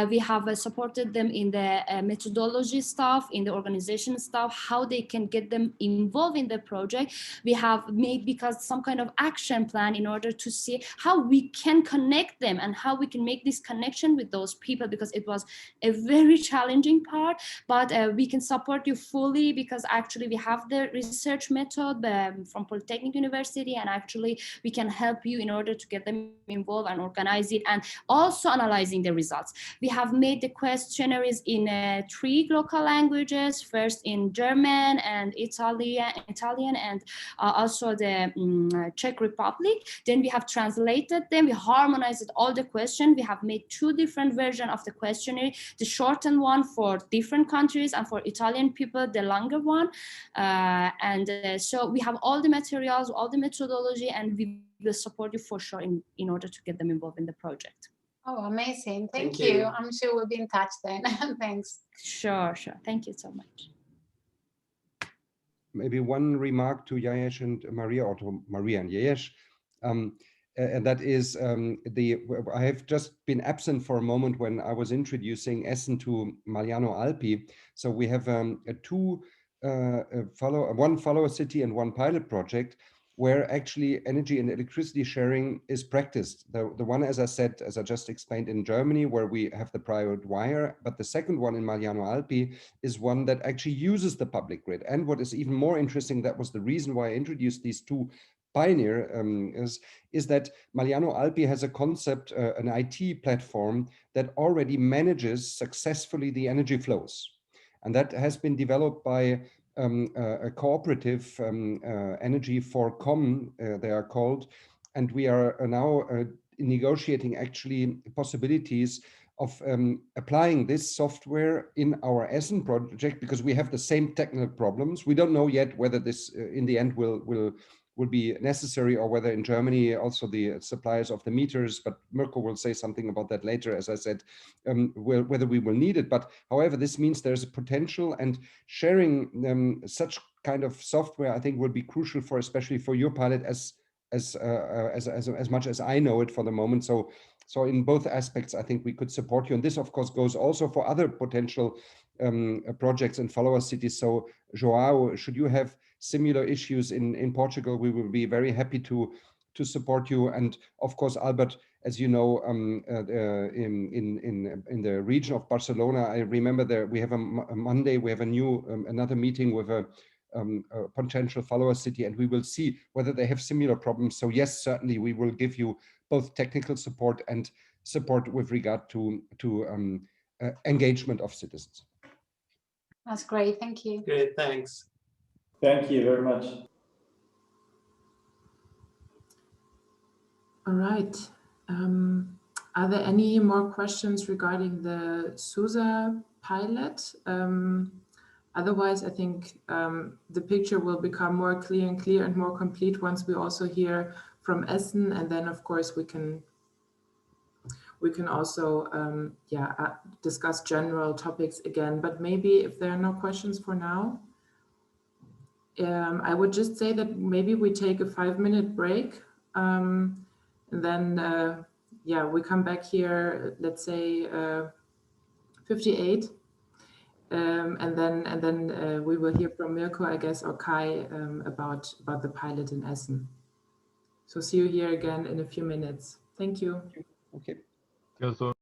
We have supported them in the methodology stuff, in the organization stuff, how they can get them involved in the project. We have made some kind of action plan in order to see how we can connect them and how we can make this connection with those people, because it was a very challenging part, but we can support you fully, because actually we have the research method from Polytechnic University, and actually we can help you in order to get them involved and organize it, and also analyzing the results. We have made the questionnaires in 3 local languages, first in German and Italian and also the Czech Republic. Then we have translated them, we harmonized all the questions. We have made 2 different versions of the questionnaire, the shortened one for different countries, and for Italian people, the longer one. So we have all the materials, all the methodology, and we will support you for sure in order to get them involved in the project. Oh, amazing. Thank you. I'm sure we'll be in touch then. Thanks. Sure. Thank you so much. Maybe one remark to Yayesh and Maria, or to Maria and Yayesh. And that is I have just been absent for a moment when I was introducing Essen to Magliano Alpi. So we have one follower city and one pilot project where actually energy and electricity sharing is practiced. The one, as I just explained, in Germany, where we have the private wire, but the second one in Magliano Alpi is one that actually uses the public grid. And what is even more interesting, that was the reason why I introduced these 2 pioneer is that Magliano Alpi has a concept, an IT platform that already manages successfully the energy flows. And that has been developed by a cooperative, Energy for Com, they are called. And we are now negotiating actually possibilities of applying this software in our Essen project, because we have the same technical problems. We don't know yet whether this in the end will be necessary, or whether in Germany also the suppliers of the meters, but Mirko will say something about that later, as I said, whether we will need it. But however, this means there's a potential, and sharing such kind of software, I think, will be crucial for, especially for your pilot, as much as I know it for the moment. So in both aspects, I think we could support you. And this, of course, goes also for other potential projects and follower cities. So Joao, should you have similar issues in Portugal, we will be very happy to support you. And of course, Albert, as you know, in the region of Barcelona, I remember that we have a Monday, we have another meeting with a potential follower city, and we will see whether they have similar problems. So yes, certainly we will give you both technical support and support with regard to engagement of citizens. That's great. Thank you. Great. Thanks. Thank you very much. All right. Are there any more questions regarding the SUSA pilot? Otherwise, I think the picture will become more clear and more complete once we also hear from Essen, and then of course we can also discuss general topics again. But maybe if there are no questions for now, I would just say that maybe we take a 5-minute break, and then yeah, we come back here, let's say 58, and then we will hear from Mirko, I guess, or Kai about the pilot in Essen. So see you here again in a few minutes. Thank you. Okay. So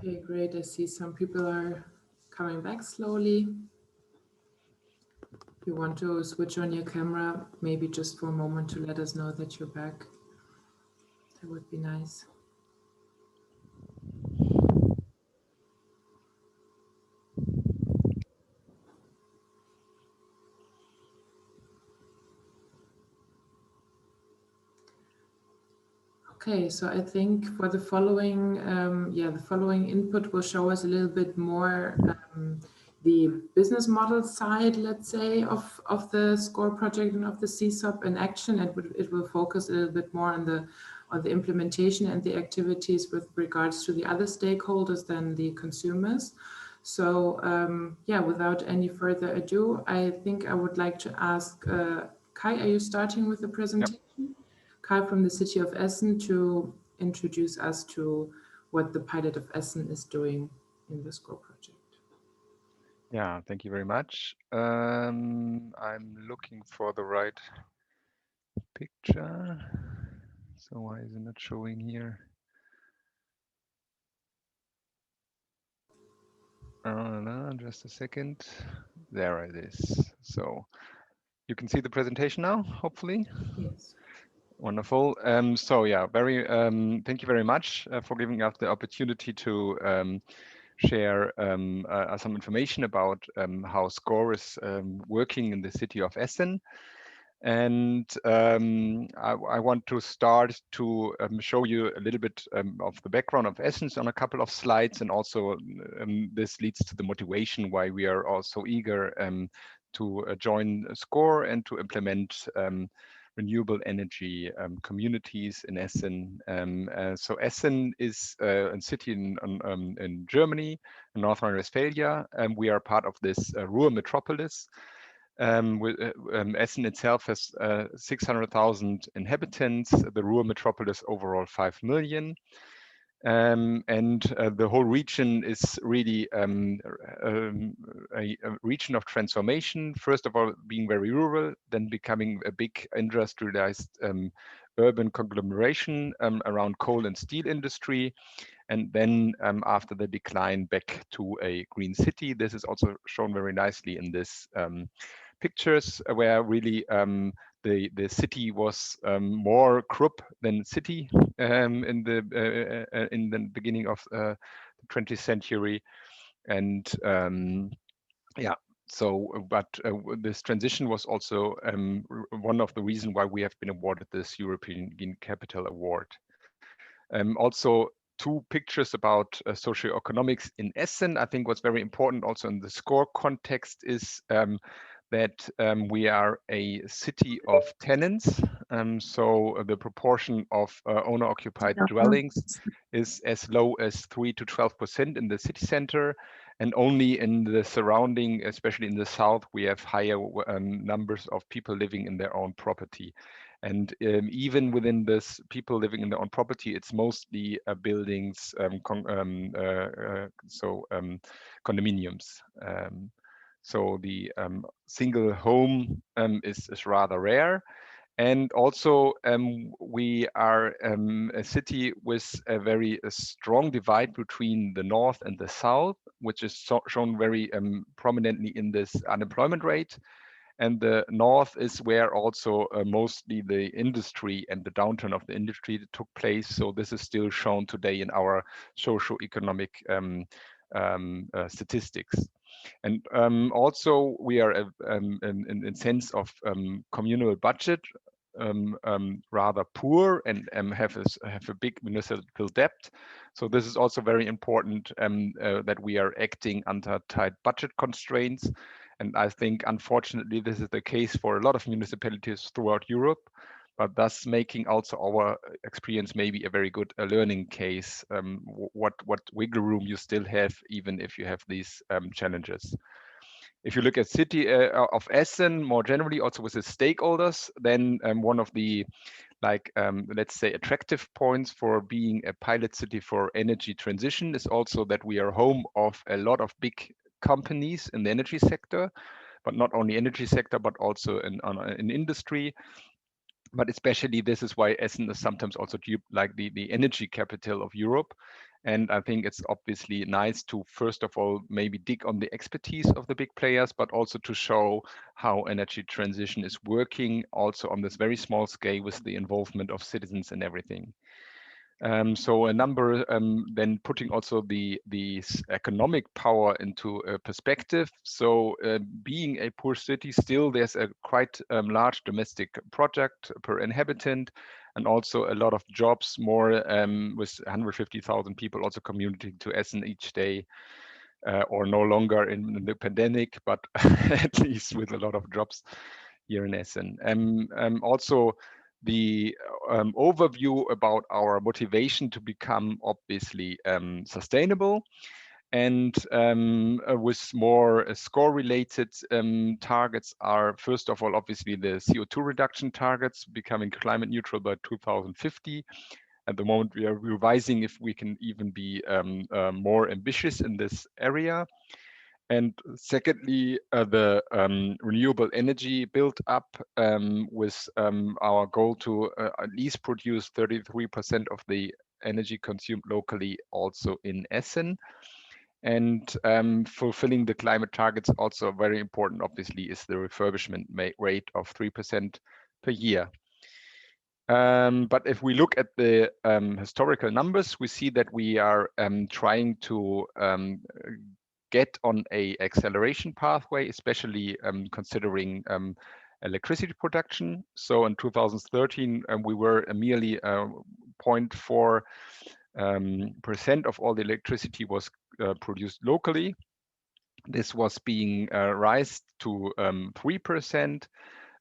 Okay, great. I see some people are coming back slowly. If you want to switch on your camera, maybe just for a moment to let us know that you're back. That would be nice. Okay, so I think for the following, the following input will show us a little bit more the business model side, let's say, of the SCORE project and of the CSOP in action. It will focus a little bit more on the implementation and the activities with regards to the other stakeholders than the consumers. So without any further ado, I think I would like to ask Kai, are you starting with the presentation? Yep. Kai from the city of Essen to introduce us to what the pilot of Essen is doing in the SCORE project. Yeah, thank you very much. I'm looking for the right picture. So why is it not showing here? No, just a second. There it is. So you can see the presentation now, hopefully. Yes. Wonderful. So yeah, thank you very much for giving us the opportunity to share some information about how SCORE is working in the city of Essen. And I want to start to show you a little bit of the background of Essen on a couple of slides, and also this leads to the motivation why we are also eager to join SCORE and to implement renewable energy communities in Essen. So Essen is a city in Germany, in North Rhine-Westphalia, and we are part of this Ruhr metropolis. Essen itself has 600,000 inhabitants, the Ruhr metropolis overall 5 million. And the whole region is really a region of transformation. First of all, being very rural, then becoming a big industrialized urban conglomeration around coal and steel industry. And then after the decline, back to a green city. This is also shown very nicely in this pictures, where really the city was more Krupp than city in the beginning of the 20th century. And this transition was also one of the reasons why we have been awarded this European Green Capital Award. Also, two pictures about socioeconomics in Essen. I think what's very important also in the SCORE context is that we are a city of tenants. So the proportion of owner-occupied dwellings is as low as 3 to 12% in the city center. And only in the surrounding, especially in the south, we have higher numbers of people living in their own property. And even within this people living in their own property, it's mostly buildings, condominiums. So the single home is rather rare. And also we are a city with a very strong divide between the north and the south, which is shown very prominently in this unemployment rate. And the north is where also mostly the industry and the downturn of the industry took place. So this is still shown today in our socioeconomic statistics. And also we are in sense of communal budget rather poor and have a big municipal debt. So this is also very important that we are acting under tight budget constraints. And I think, unfortunately, this is the case for a lot of municipalities throughout Europe, but thus making also our experience maybe a very good learning case, what wiggle room you still have, even if you have these challenges. If you look at city of Essen more generally, also with the stakeholders, then one of the let's say attractive points for being a pilot city for energy transition is also that we are home of a lot of big companies in the energy sector, but not only energy sector, but also in industry. But especially this is why Essen is sometimes also like the energy capital of Europe. And I think it's obviously nice to, first of all, maybe dig on the expertise of the big players, but also to show how energy transition is working also on this very small scale with the involvement of citizens and everything. So a number, then putting also the economic power into perspective. So being a poor city, still there's a quite large domestic product per inhabitant, and also a lot of jobs, more with 150,000 people also commuting to Essen each day, or no longer in the pandemic, but at least with a lot of jobs here in Essen. Also, the overview about our motivation to become obviously sustainable, and with more score related targets are, first of all, obviously the CO2 reduction targets, becoming climate neutral by 2050. At the moment, we are revising if we can even be more ambitious in this area. And secondly, the renewable energy built up with our goal to at least produce 33% of the energy consumed locally also in Essen. And fulfilling the climate targets, also very important, obviously, is the refurbishment rate of 3% per year. But if we look at the historical numbers, we see that we are trying to get on a acceleration pathway, especially considering electricity production. So in 2013, we were merely 0.4% of all the electricity was produced locally. This was being raised to 3%.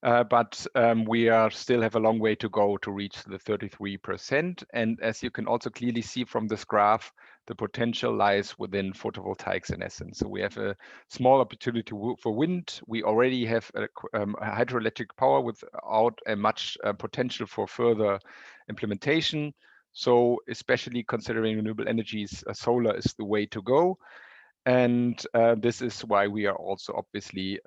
But we still have a long way to go to reach the 33%. And as you can also clearly see from this graph, the potential lies within photovoltaics in essence. So we have a small opportunity for wind. We already have a hydroelectric power without a much potential for further implementation. So especially considering renewable energies, solar is the way to go. And this is why we are also obviously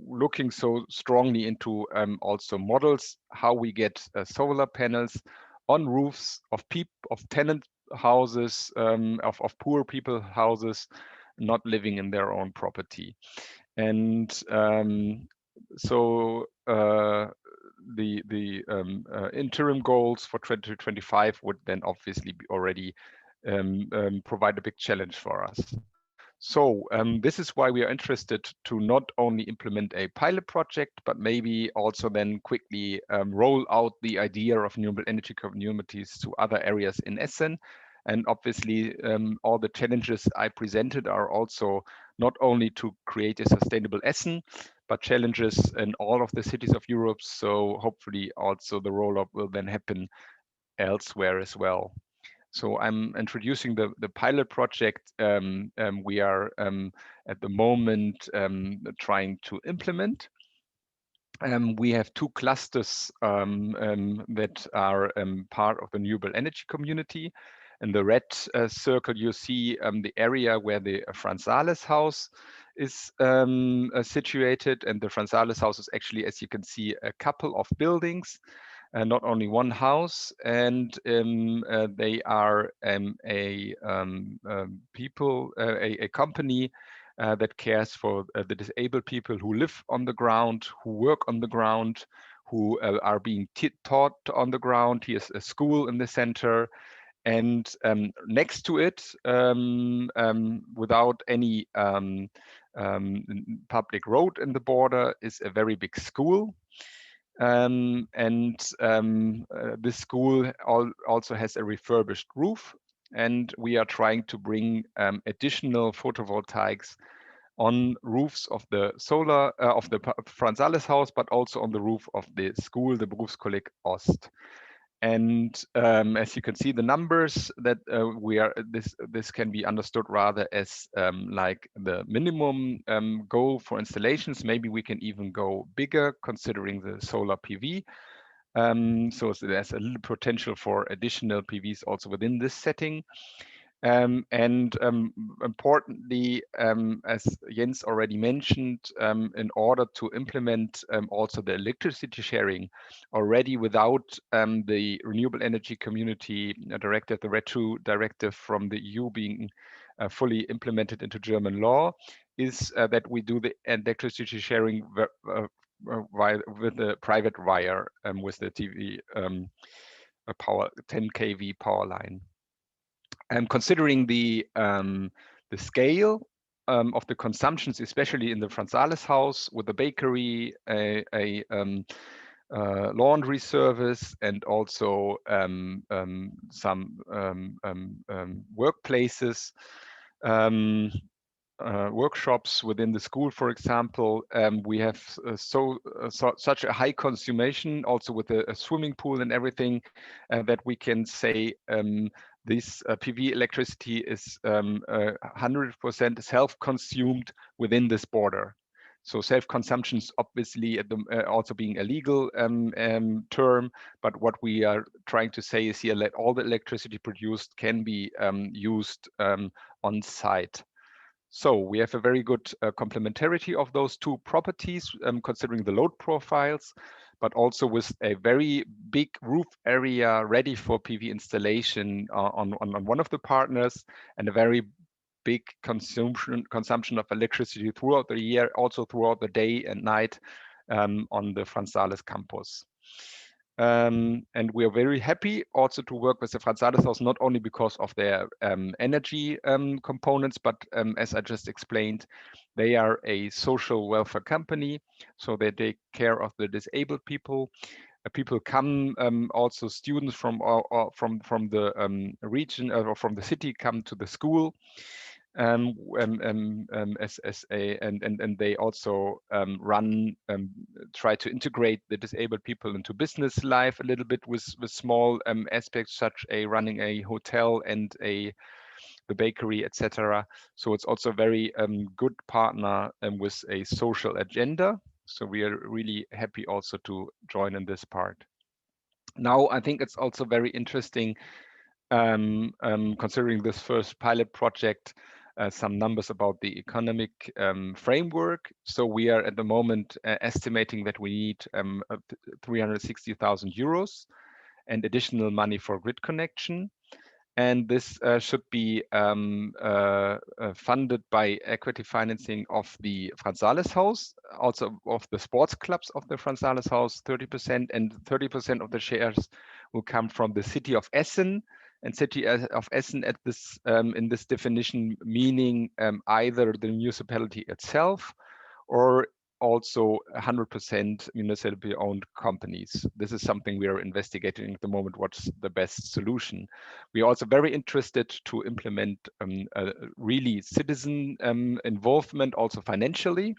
looking so strongly into also models, how we get solar panels on roofs of tenant houses, of poor people houses, not living in their own property. And so the interim goals for 2025 would then obviously be already provide a big challenge for us. So this is why we are interested to not only implement a pilot project, but maybe also then quickly roll out the idea of renewable energy communities to other areas in Essen. And obviously, all the challenges I presented are also not only to create a sustainable Essen, but challenges in all of the cities of Europe. So hopefully also the rollout will then happen elsewhere as well. So I'm introducing the pilot project we are at the moment trying to implement. We have two clusters that are part of the renewable energy community. In the red circle, you see the area where the Franz Sales house is situated. And the Franz Sales house is actually, as you can see, a couple of buildings. Not only one house, and they are a company that cares for the disabled people who live on the ground, who work on the ground, who are being taught on the ground. Here's a school in the center. And next to it, without any public road in the border, is a very big school. This school also has a refurbished roof, and we are trying to bring additional photovoltaics on roofs of the of the Franz Sales house, but also on the roof of the school, the Berufskolleg Ost. And as you can see, the numbers that this can be understood rather as like the minimum goal for installations. Maybe we can even go bigger considering the solar PV. So there's a little potential for additional PVs also within this setting. Importantly, as Jens already mentioned, in order to implement also the electricity sharing already without the Renewable Energy Community Directive, the RED II directive from the EU being fully implemented into German law, is that we do the electricity sharing with the private wire with the TV power 10 kV power line. Considering the scale of the consumptions, especially in the Franz Sales house with the bakery, a laundry service, and also some workplaces, workshops within the school, for example, we have such a high consumption, also with a swimming pool and everything, that we can say this PV electricity is 100% self-consumed within this border. So self-consumption is obviously at the, also being a legal term, but what we are trying to say is here that all the electricity produced can be used on site. So we have a very good complementarity of those two properties, considering the load profiles, but also with a very big roof area ready for PV installation on one of the partners, and a very big consumption of electricity throughout the year, also throughout the day and night on the Franz Sales campus. And we are very happy also to work with the Franz Sales house, not only because of their energy components, but as I just explained, they are a social welfare company, so they take care of the disabled people. People come, also students from the region or from the city come to the school. And they also try to integrate the disabled people into business life a little bit with small aspects, such as running a hotel and the bakery, etc. So it's also a very good partner with a social agenda. So we are really happy also to join in this part. Now, I think it's also very interesting, considering this first pilot project, some numbers about the economic framework. So we are at the moment estimating that we need 360,000 euros and additional money for grid connection. And this should be funded by equity financing of the Franz Sales house, also of the sports clubs of the Franz Sales house, 30%, and 30% of the shares will come from the city of Essen. And city of Essen at this in this definition, meaning either the municipality itself or also 100% municipality-owned companies. This is something we are investigating at the moment, what's the best solution. We are also very interested to implement really citizen involvement, also financially.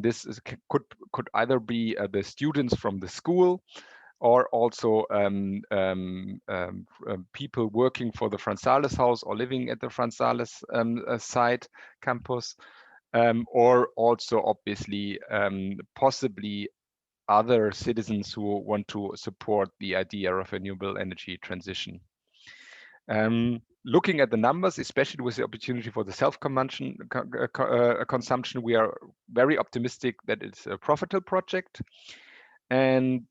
This could either be the students from the school, or also people working for the Franz Sales house or living at the Franz Sales site campus, or also obviously possibly other citizens who want to support the idea of renewable energy transition. Looking at the numbers, especially with the opportunity for the self-consumption, we are very optimistic that it's a profitable project. And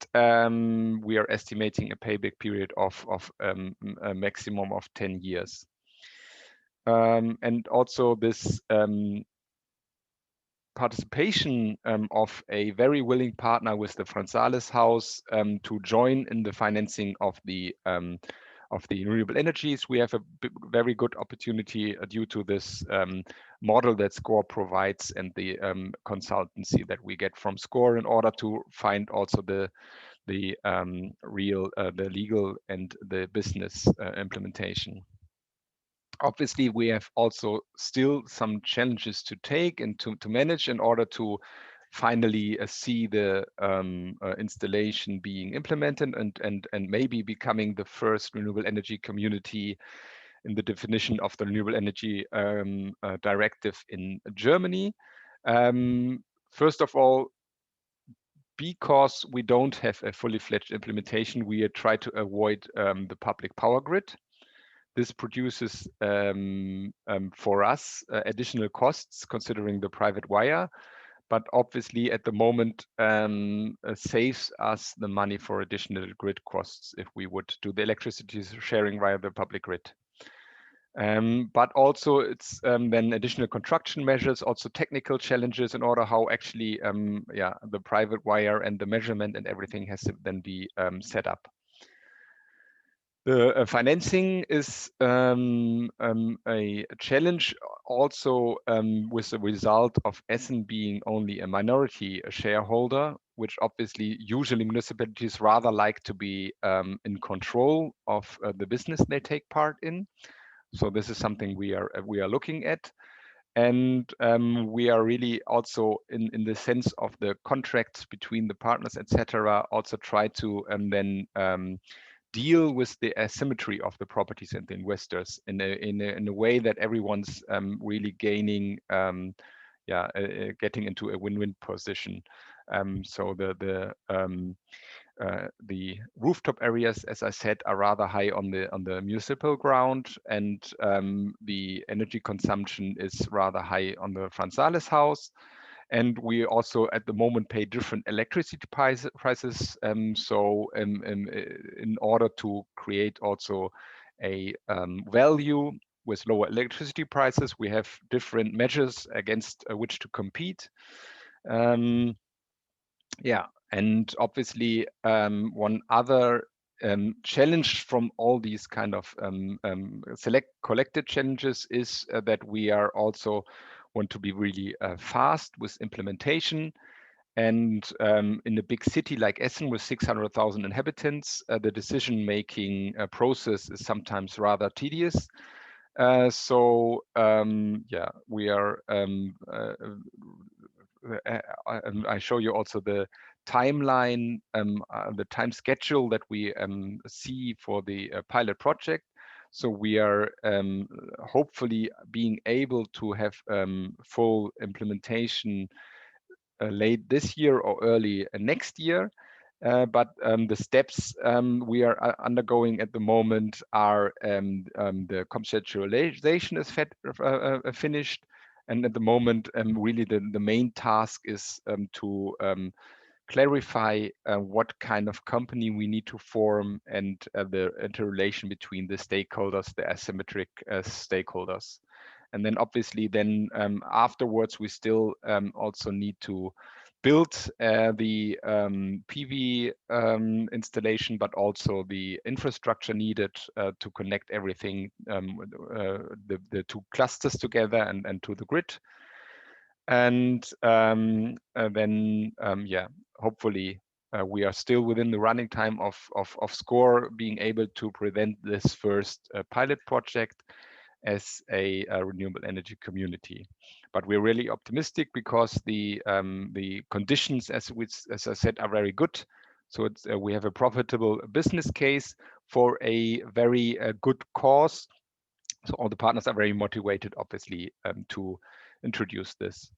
we are estimating a payback period of a maximum of 10 years. And also this participation of a very willing partner with the Franz Sales house to join in the financing of the renewable energies. We have a very good opportunity due to this model that SCORE provides and the consultancy that we get from SCORE in order to find also the legal and the business implementation. Obviously, we have also still some challenges to take and to manage in order to finally see the installation being implemented and maybe becoming the first renewable energy community in the definition of the renewable energy directive in Germany. First of all, because we don't have a fully fledged implementation, we try to avoid the public power grid. this produces for us additional costs considering the private wire, but obviously at the moment saves us the money for additional grid costs if we would do the electricity sharing via the public grid. But also it's then additional construction measures, also technical challenges in order how actually the private wire and the measurement and everything has to then be set up. The financing is a challenge also with the result of Essen being only a minority shareholder, which obviously usually municipalities rather like to be in control of the business they take part in. So this is something we are looking at. And we are really also in the sense of the contracts between the partners, etc., also try to then deal with the asymmetry of the properties and the investors in a way that everyone's really gaining, getting into a win-win position. So the rooftop areas, as I said, are rather high on the municipal ground, and the energy consumption is rather high on the Franz Sales house. And we also at the moment pay different electricity prices. So in order to create also a value with lower electricity prices, we have different measures against which to compete. And obviously one other challenge from all these kind of collected challenges is that we are also want to be really fast with implementation. And in a big city like Essen with 600,000 inhabitants, the decision-making process is sometimes rather tedious. So we are I show you also the timeline, the time schedule that we see for the pilot project. So we are hopefully being able to have full implementation late this year or early next year. But the steps we are undergoing at the moment are the conceptualization is finished. And at the moment, really the main task is to clarify what kind of company we need to form and the interrelation between the stakeholders, the asymmetric stakeholders. And then obviously then afterwards, we still also need to build the PV installation, but also the infrastructure needed to connect everything, the two clusters together and to the grid. And then, hopefully we are still within the running time of SCORE being able to present this first pilot project as a renewable energy community. But we're really optimistic because the conditions, as I said, are very good. So we have a profitable business case for a very good cause. So all the partners are very motivated, obviously, to introduce this.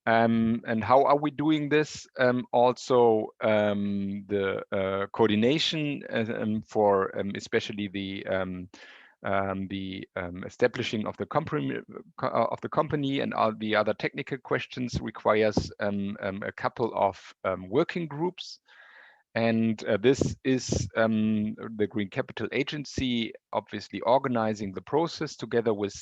And how are we doing this? Also, the coordination for especially the establishing of the company and all the other technical questions requires a couple of working groups. And this is the Green Capital Agency obviously organizing the process together with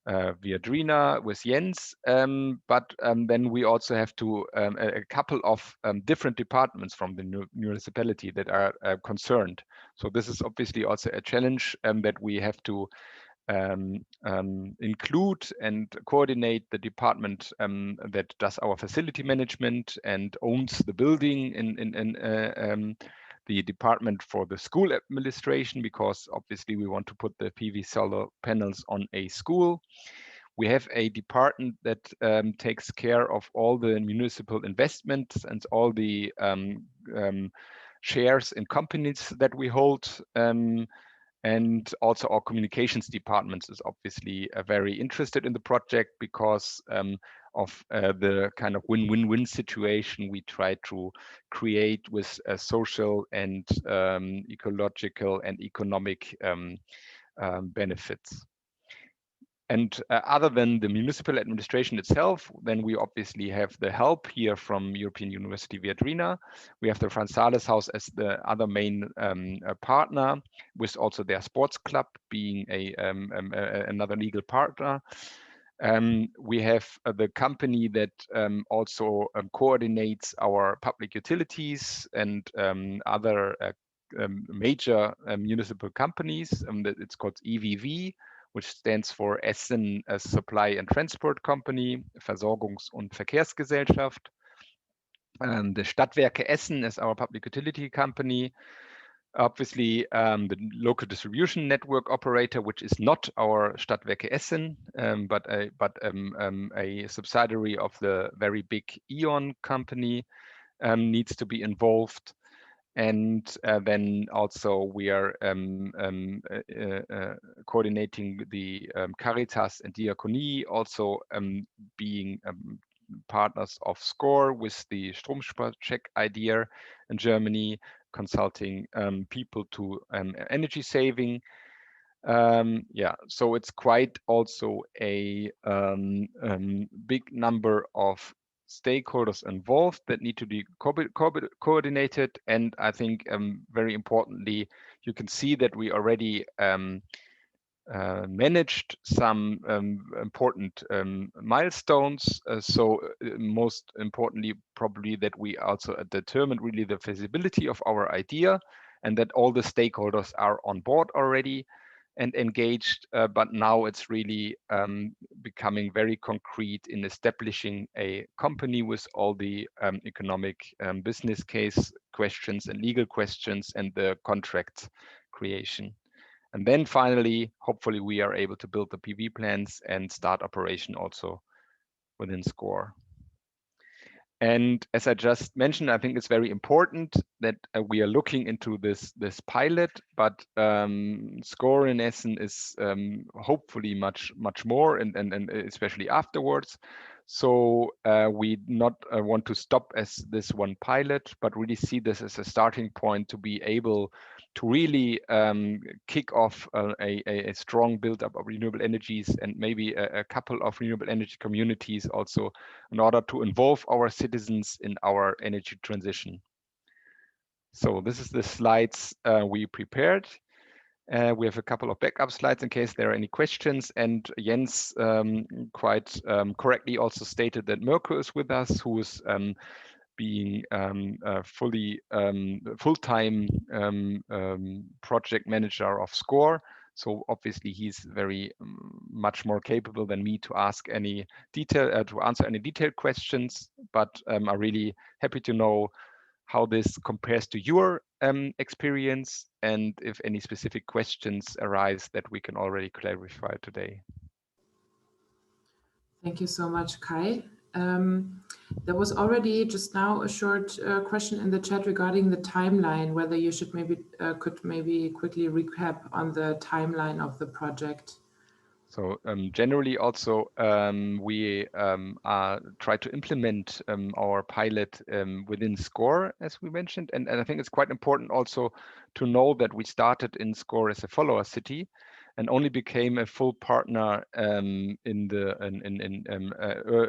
Viadrina, with Jens, but then we also have to a couple of different departments from the municipality that are concerned. So this is obviously also a challenge that we have to include and coordinate the department that does our facility management and owns the building in the department for the school administration, because obviously we want to put the PV solar panels on a school. We have a department that takes care of all the municipal investments and all the shares in companies that we hold. And also our communications departments is obviously very interested in the project because of the kind of win-win-win situation we try to create with social and ecological and economic benefits. And other than the municipal administration itself, then we obviously have the help here from European University Viadrina. We have the Franz Sales House as the other main partner, with also their sports club being another legal partner. We have the company that also coordinates our public utilities and other major municipal companies. It's called EVV, which stands for Essen Supply and Transport Company, Versorgungs- und Verkehrsgesellschaft. The Stadtwerke Essen is our public utility company. Obviously, the local distribution network operator, which is not our Stadtwerke Essen, but a subsidiary of the very big E.ON company, needs to be involved. And then also we are coordinating the Caritas and Diakonie, also being partners of SCORE with the Stromsparcheck idea in Germany, consulting people to energy saving. Yeah, so it's quite also a big number of stakeholders involved that need to be coordinated. And I think very importantly, you can see that we already managed some important milestones. So most importantly, probably that we also determined really the feasibility of our idea and that all the stakeholders are on board already and engaged, but now it's really becoming very concrete in establishing a company with all the economic business case questions and legal questions and the contract creation. And then finally, hopefully we are able to build the PV plants and start operation also within SCORE. And as I just mentioned, I think it's very important that we are looking into this pilot, but SCORE in Essen is hopefully much more, and especially afterwards. So we not want to stop as this one pilot, but really see this as a starting point to be able to really kick off a strong build-up of renewable energies and maybe a couple of renewable energy communities also in order to involve our citizens in our energy transition. So this is the slides we prepared. We have a couple of backup slides in case there are any questions. And Jens quite correctly also stated that Mirko is with us, who is being full-time project manager of SCORE. So obviously he's very much more capable than me to ask any to answer any detailed questions. But I'm really happy to know how this compares to your experience and if any specific questions arise that we can already clarify today. Thank you so much, Kai. There was already just now a short question in the chat regarding the timeline, whether you should could maybe quickly recap on the timeline of the project. So generally also we try to implement our pilot within SCORE, as we mentioned. And I think it's quite important also to know that we started in SCORE as a follower city and only became a full partner in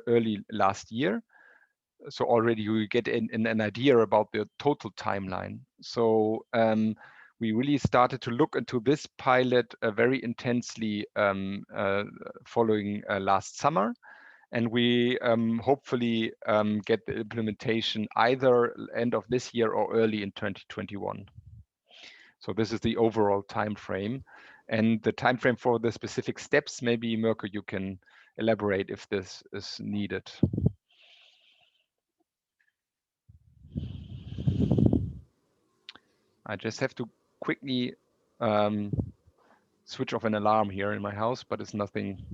early last year. So already you get an idea about the total timeline. So we really started to look into this pilot very intensely following last summer. And we hopefully get the implementation either end of this year or early in 2021. So this is the overall time frame. And the time frame for the specific steps, maybe Mirko, you can elaborate if this is needed. I just have to quickly switch off an alarm here in my house, but it's nothing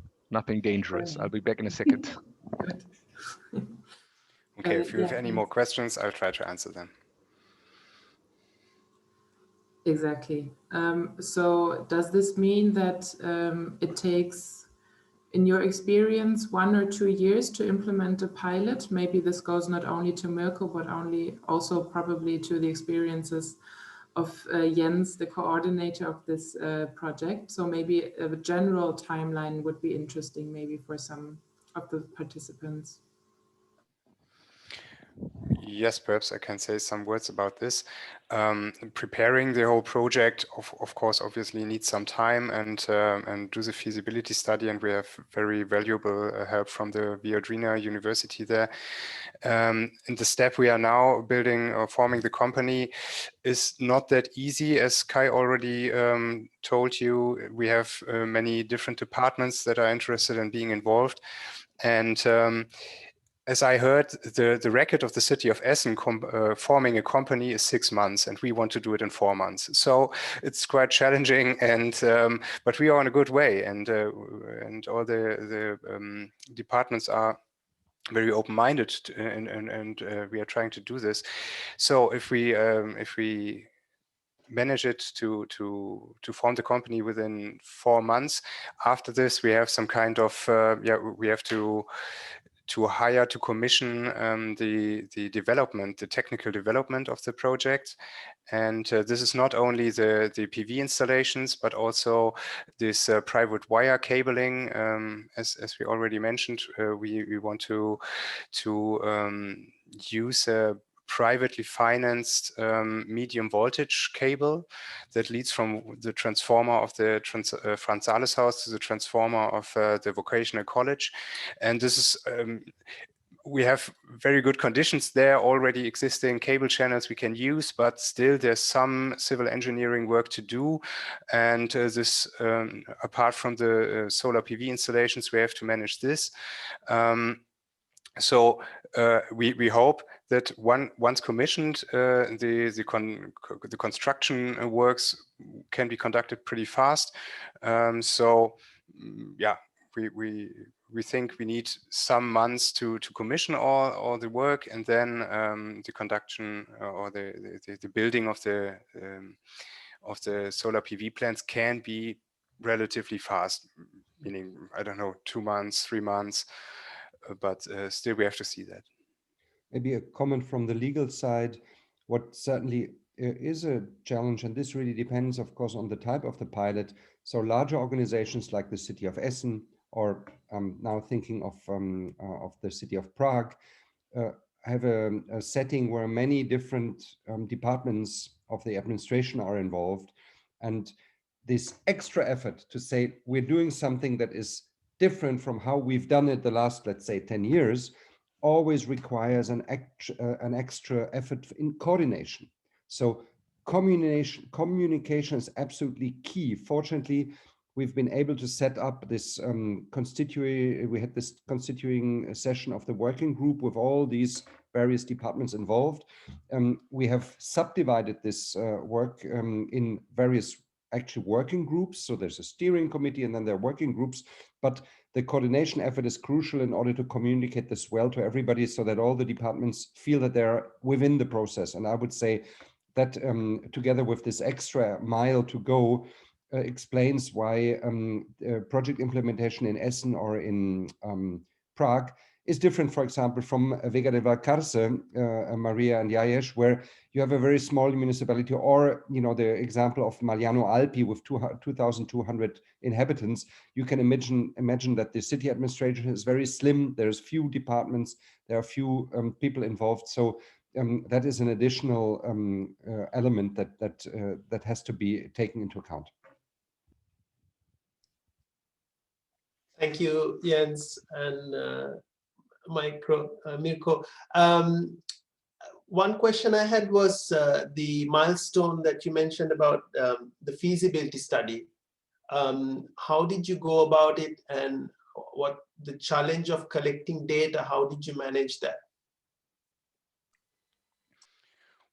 dangerous. I'll be back in a second. Okay, if you have any more questions, I'll try to answer them. Exactly. So does this mean that it takes, in your experience, 1 or 2 years to implement a pilot? Maybe this goes not only to Mirko, but also probably to the experiences of Jens, the coordinator of this project. So maybe a general timeline would be interesting, maybe for some of the participants. Yes, perhaps I can say some words about this. Preparing the whole project, of course, obviously needs some time and do the feasibility study, and we have very valuable help from the Viadrina University there. And the step we are now building or forming the company is not that easy, as Kai already told you. We have many different departments that are interested in being involved, and as I heard, the record of the city of Essen forming a company is 6 months, and we want to do it in 4 months. So it's quite challenging, and but we are on a good way, and all the departments are very open-minded, and we are trying to do this. So if we manage it to form the company within 4 months, after this we have some kind of we have to hire, to commission the development, the technical development of the project. And this is not only the PV installations, but also this private wire cabling. As we already mentioned, we want to use a privately financed medium voltage cable that leads from the transformer of the Franz Sales house to the transformer of the vocational college. And this is we have very good conditions there, already existing cable channels we can use, but still there's some civil engineering work to do. And this, apart from the solar PV installations, we have to manage this. So we hope that once commissioned, the construction works can be conducted pretty fast. Yeah, we think we need some months to commission all the work, and then the conduction or the building of the solar PV plants can be relatively fast, meaning, I don't know, 2 months, 3 months, but still we have to see that. Maybe a comment from the legal side. What certainly is a challenge, and this really depends, of course, on the type of the pilot. So larger organizations like the city of Essen, or now thinking of the city of Prague, have a setting where many different departments of the administration are involved. And this extra effort to say we're doing something that is different from how we've done it the last, let's say, 10 years, always requires an extra effort in coordination. So communication is absolutely key. Fortunately, we've been able to set up this we had this constituting session of the working group with all these various departments involved. We have subdivided this work in various actual working groups. So there's a steering committee, and then there are working groups, but the coordination effort is crucial in order to communicate this well to everybody, so that all the departments feel that they're within the process. And I would say that together with this extra mile to go, explains why project implementation in Essen or in Prague is different, for example, from Vega de Valcarce, Maria and Jayesh, where you have a very small municipality, or the example of Magliano Alpi with 2,200 inhabitants. You can imagine that the city administration is very slim. There's few departments, there are few people involved. So that is an additional element that has to be taken into account. Thank you, Jens and Mirko. One question I had was the milestone that you mentioned about the feasibility study. How did you go about it, and what the challenge of collecting data, how did you manage that?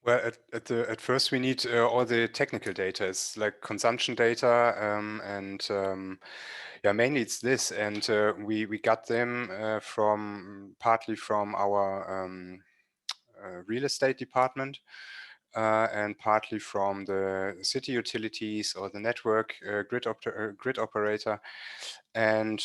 Well, at first we need all the technical data. It's like consumption data, and yeah, mainly it's this. And we got them partly from our real estate department. and partly from the city utilities or the network grid operator. And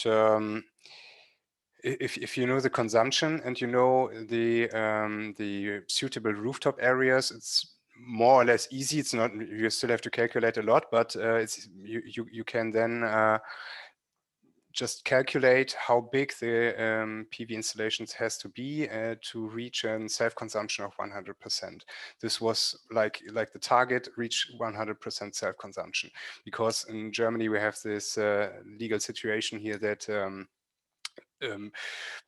if you know the consumption and you know the suitable rooftop areas, it's more or less easy. It's not, you still have to calculate a lot, but you can then just calculate how big the PV installations has to be to reach a self-consumption of 100%. This was like the target, reach 100% self-consumption, because in Germany we have this legal situation here that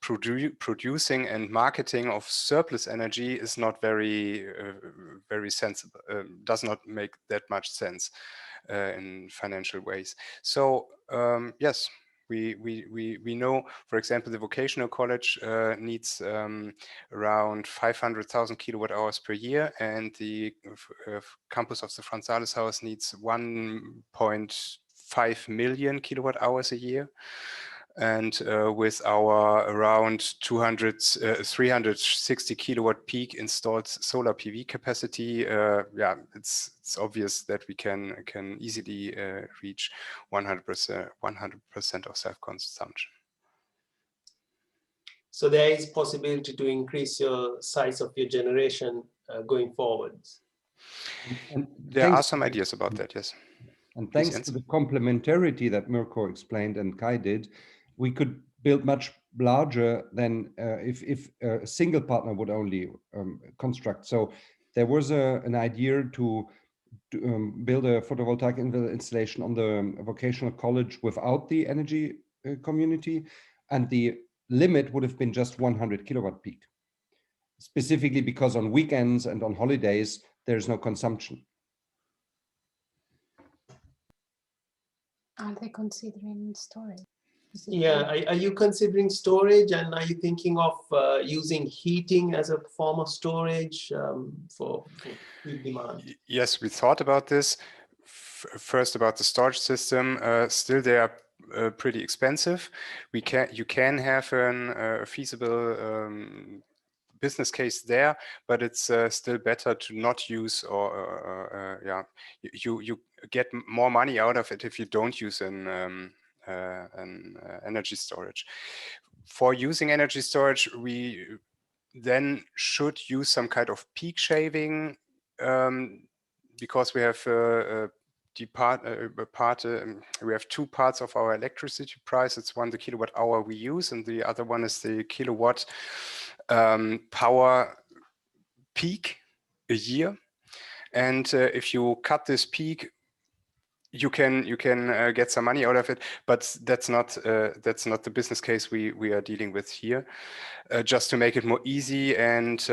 producing and marketing of surplus energy is not very sensible, does not make that much sense in financial ways. So yes, we know, for example, the vocational college needs around 500,000 kilowatt hours per year, and the campus of the Franz Sales House needs 1.5 million kilowatt hours a year. And with our around 360 kilowatt peak installed solar PV capacity, yeah, it's obvious that we can easily reach 100% of self-consumption. So there is possibility to increase your size of your generation going forward. And there are some ideas about that, yes. And thanks to the complementarity that Mirko explained and Kai did, we could build much larger than if a single partner would only construct. So there was an idea to build a photovoltaic installation on the vocational college without the energy community, and the limit would have been just 100 kilowatt peak, specifically because on weekends and on holidays there's no consumption. Are they considering storage? Yeah, are you considering storage, and are you thinking of using heating as a form of storage for heat demand? Yes, we thought about this. First, about the storage system. Still, they are pretty expensive. You can have a feasible business case there, but it's still better to not use, or yeah, you get more money out of it if you don't use an energy storage. For using energy storage, we then should use some kind of peak shaving, because we have we have two parts of our electricity price. It's one the kilowatt hour we use, and the other one is the kilowatt power peak a year. And if you cut this peak, you can get some money out of it, but that's not the business case we are dealing with here. Just to make it more easy and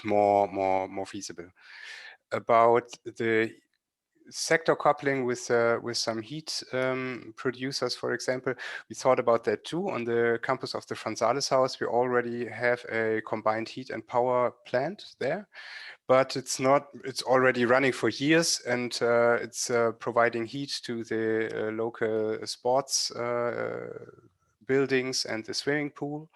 more feasible. About the sector coupling with some heat producers, for example, we thought about that too. On the campus of the Franz Sales House, we already have a combined heat and power plant there, but it's already running for years, and it's providing heat to the local sports buildings and the swimming pool.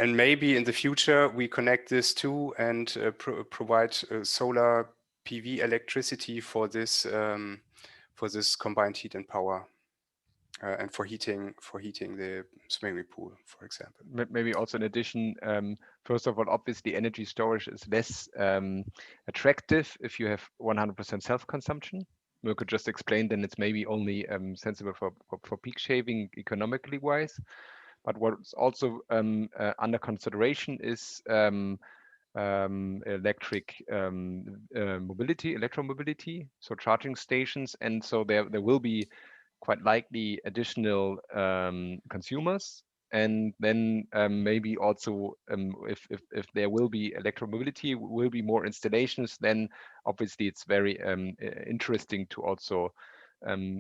And maybe in the future we connect this too and provide solar PV electricity for this combined heat and power, and for heating the swimming pool, for example. Maybe also in addition, first of all, obviously energy storage is less attractive if you have 100% self-consumption. Mirko just explained, then it's maybe only sensible for peak shaving economically wise. But what's also under consideration is electromobility, so charging stations, and so there will be quite likely additional consumers, and then maybe also if there will be electromobility, will be more installations. Then obviously it's very interesting to also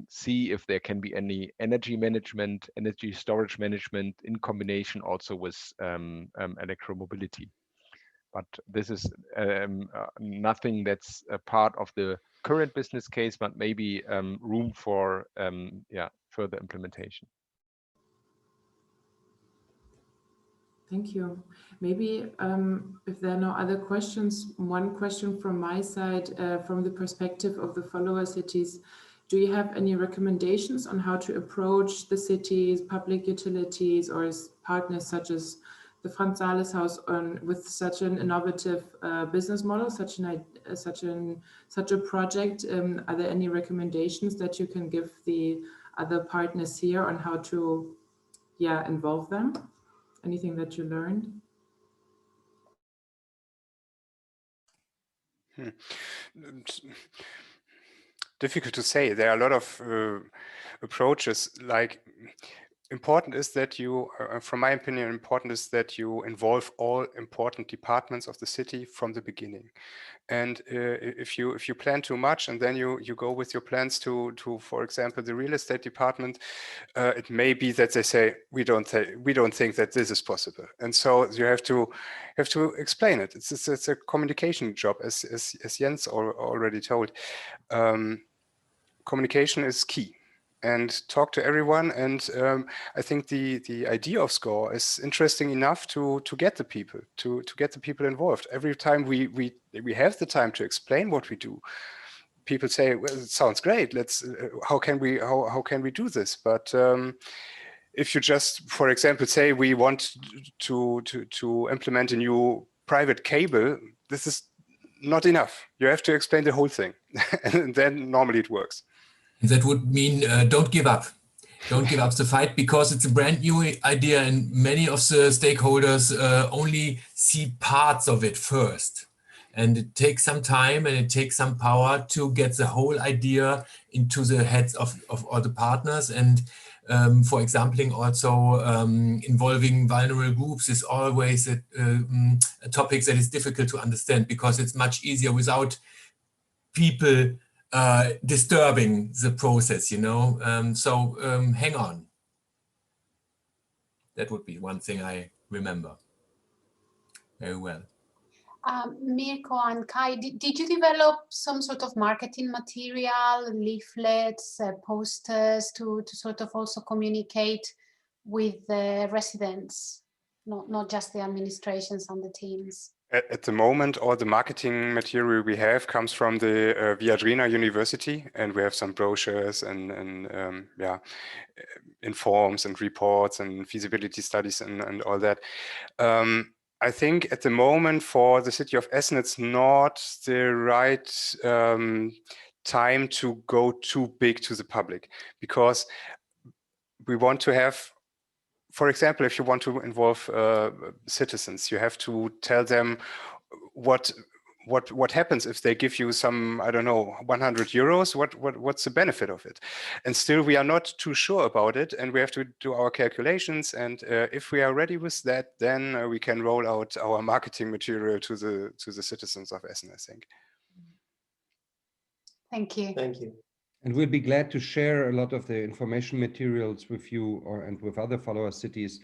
see if there can be any energy management, energy storage management in combination also with electromobility. But this is nothing that's a part of the current business case, but maybe room for further implementation. Thank you. Maybe if there are no other questions, one question from my side, from the perspective of the follower cities, do you have any recommendations on how to approach the cities, public utilities, or partners such as the Franz Sales House with such an innovative business model, such a project? Are there any recommendations that you can give the other partners here on how to, involve them? Anything that you learned? Difficult to say. There are a lot of approaches. Like, important is that you, from my opinion, important is that you involve all important departments of the city from the beginning. And if you plan too much and then you go with your plans to for example the real estate department, it may be that they say we don't think that this is possible, and so you have to explain it. It's a communication job, as Jens already told. Communication is key. And talk to everyone. And I think the idea of SCORE is interesting enough to get the people involved. Every time we have the time to explain what we do, people say, "Well, it sounds great. Let's how can we do this?" But if you just, for example, say we want to implement a new private cable, this is not enough. You have to explain the whole thing, and then normally it works. That would mean don't give up. Don't give up the fight, because it's a brand new idea and many of the stakeholders only see parts of it first. And it takes some time and it takes some power to get the whole idea into the heads of all the partners. And for example, also involving vulnerable groups is always a topic that is difficult to understand, because it's much easier without people disturbing the process, hang on. That would be one thing I remember very well. Mirko and Kai, did you develop some sort of marketing material, leaflets, posters to sort of also communicate with the residents, not just the administrations and the teams? At the moment, all the marketing material we have comes from the Viadrina University, and we have some brochures and informs and reports and feasibility studies and all that. I think at the moment for the city of Essen, it's not the right time to go too big to the public, because we want to have, for example, if you want to involve citizens, you have to tell them what happens if they give you some, I don't know, 100 euros, what's the benefit of it? And still we are not too sure about it, and we have to do our calculations. And if we are ready with that, then we can roll out our marketing material to the citizens of Essen, I think. Thank you. Thank you. And we'll be glad to share a lot of the information materials with you and with other follower cities.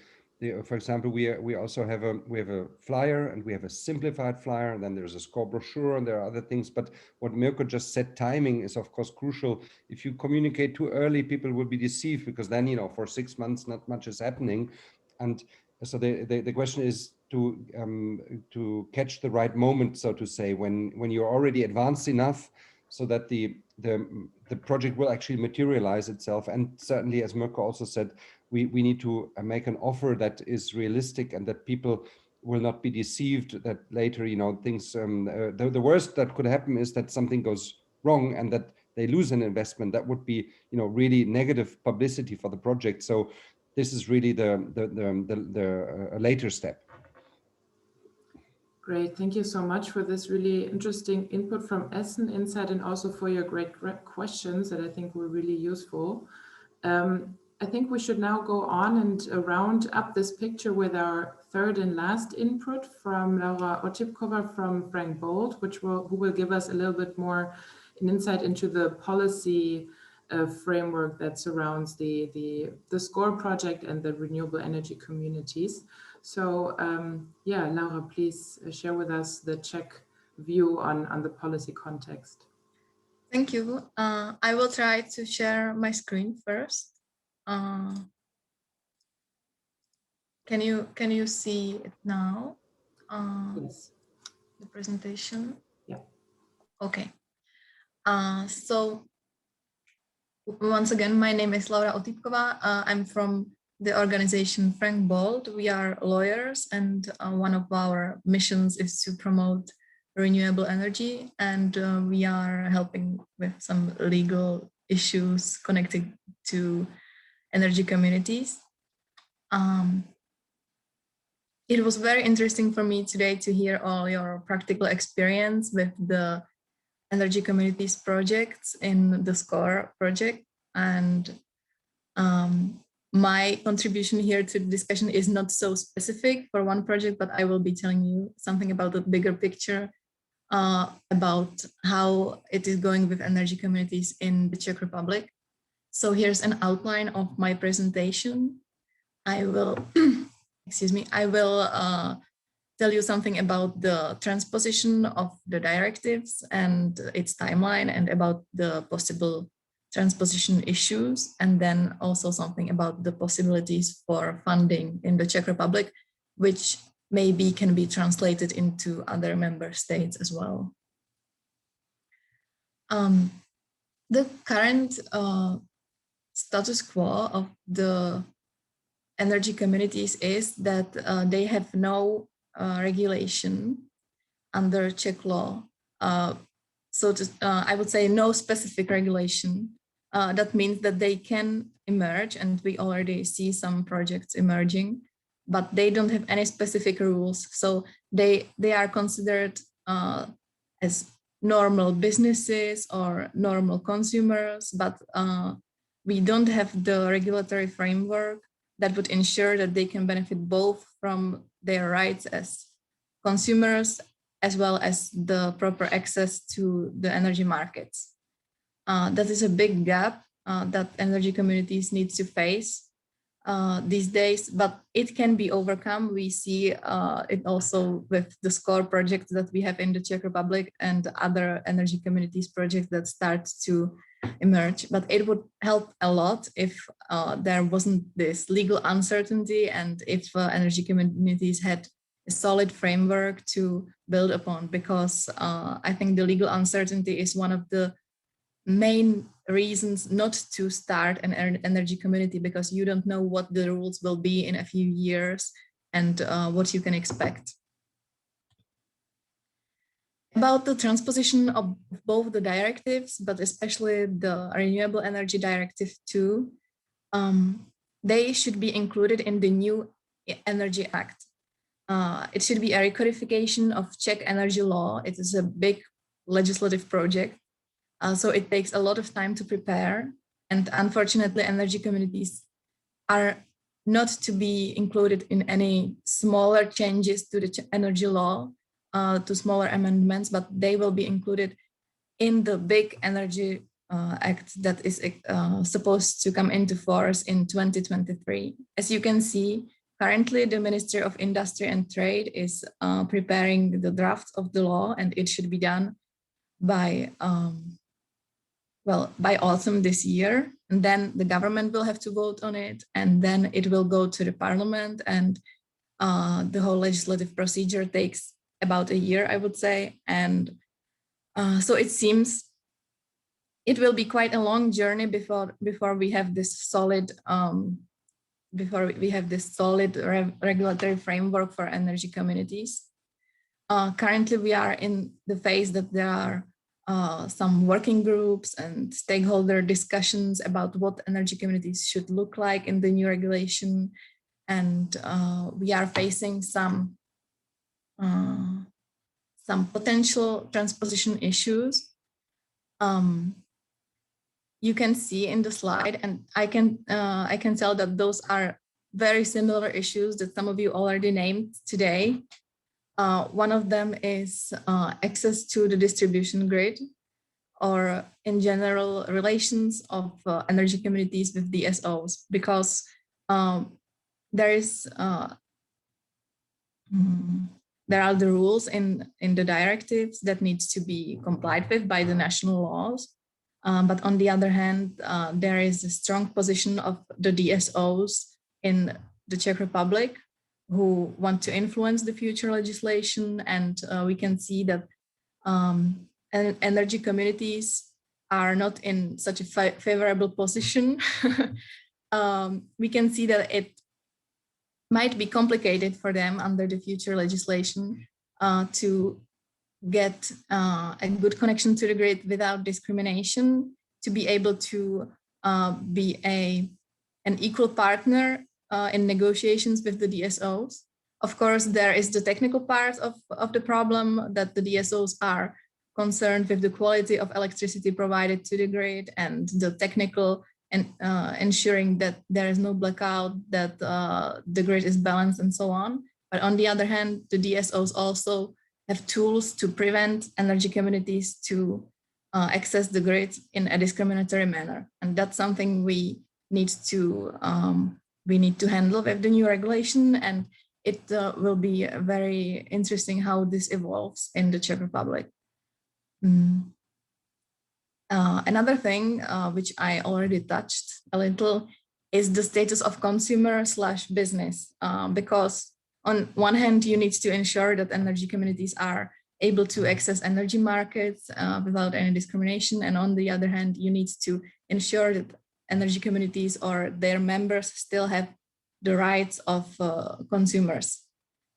For example, we also have a flyer, and we have a simplified flyer, and then there's a SCORE brochure, and there are other things. But what Mirko just said, timing is of course crucial. If you communicate too early, people will be deceived, because then for 6 months not much is happening. And so the question is to catch the right moment, so to say, when you're already advanced enough, so that the project will actually materialize itself. And certainly, as Mirko also said, we need to make an offer that is realistic, and that people will not be deceived that later, things, the worst that could happen is that something goes wrong and that they lose an investment. That would be, really negative publicity for the project. So this is really the later step. Great, thank you so much for this really interesting input from Essen Insight, and also for your great questions that I think were really useful. I think we should now go on and round up this picture with our third and last input from Laura Otipkova from Frank Bold, who will give us a little bit more an insight into the policy framework that surrounds the SCORE project and the renewable energy communities. So Laura, please share with us the Czech view on the policy context. Thank you. I will try to share my screen first. Can you see it now? Yes. The presentation? Yeah. Okay. So once again, my name is Laura Otipkova. I'm from the organization Frank Bold. We are lawyers, and one of our missions is to promote renewable energy, and we are helping with some legal issues connected to energy communities. It was very interesting for me today to hear all your practical experience with the energy communities projects in the SCORE project. And my contribution here to the discussion is not so specific for one project, but I will be telling you something about the bigger picture about how it is going with energy communities in the Czech Republic. So here's an outline of my presentation. I will, excuse me, I will tell you something about the transposition of the directives and its timeline, and about the possible transposition issues, and then also something about the possibilities for funding in the Czech Republic, which maybe can be translated into other member states as well. The current status quo of the energy communities is that they have no regulation under Czech law. I would say no specific regulation. That means that they can emerge, and we already see some projects emerging, but they don't have any specific rules. So they are considered as normal businesses or normal consumers, but we don't have the regulatory framework that would ensure that they can benefit both from their rights as consumers as well as the proper access to the energy markets. That is a big gap that energy communities need to face these days, but it can be overcome. We see it also with the SCORE project that we have in the Czech Republic and other energy communities projects that start to emerge. But it would help a lot if there wasn't this legal uncertainty, and if energy communities had a solid framework to build upon, because I think the legal uncertainty is one of the main reasons not to start an energy community, because you don't know what the rules will be in a few years and what you can expect. About the transposition of both the directives, but especially the Renewable Energy Directive 2, they should be included in the new Energy Act. It should be a recodification of Czech energy law. It is a big legislative project. So it takes a lot of time to prepare, and unfortunately energy communities are not to be included in any smaller changes to the energy law, to smaller amendments, but they will be included in the big energy act that is supposed to come into force in 2023. As you can see, currently the Ministry of Industry and Trade is preparing the draft of the law, and it should be done by by autumn this year, and then the government will have to vote on it, and then it will go to the parliament, and the whole legislative procedure takes about a year, I would say. And so it seems it will be quite a long journey before we have this solid regulatory framework for energy communities. Currently, we are in the phase that there are some working groups and stakeholder discussions about what energy communities should look like in the new regulation. And we are facing some potential transposition issues. You can see in the slide, and I can tell that those are very similar issues that some of you already named today. One of them is access to the distribution grid, or in general relations of energy communities with DSOs, because there are the rules in the directives that needs to be complied with by the national laws. But on the other hand, there is a strong position of the DSOs in the Czech Republic, who want to influence the future legislation, and we can see that energy communities are not in such a favorable position. We can see that it might be complicated for them under the future legislation to get a good connection to the grid without discrimination, to be able to be an equal partner in negotiations with the DSOs. Of course, there is the technical part of the problem, that the DSOs are concerned with the quality of electricity provided to the grid and the technical and ensuring that there is no blackout, that the grid is balanced and so on. But on the other hand, the DSOs also have tools to prevent energy communities to access the grid in a discriminatory manner. And that's something we need to handle with the new regulation. And it will be very interesting how this evolves in the Czech Republic. Another thing which I already touched a little is the status of consumer/business, because on one hand, you need to ensure that energy communities are able to access energy markets without any discrimination. And on the other hand, you need to ensure that energy communities or their members still have the rights of consumers.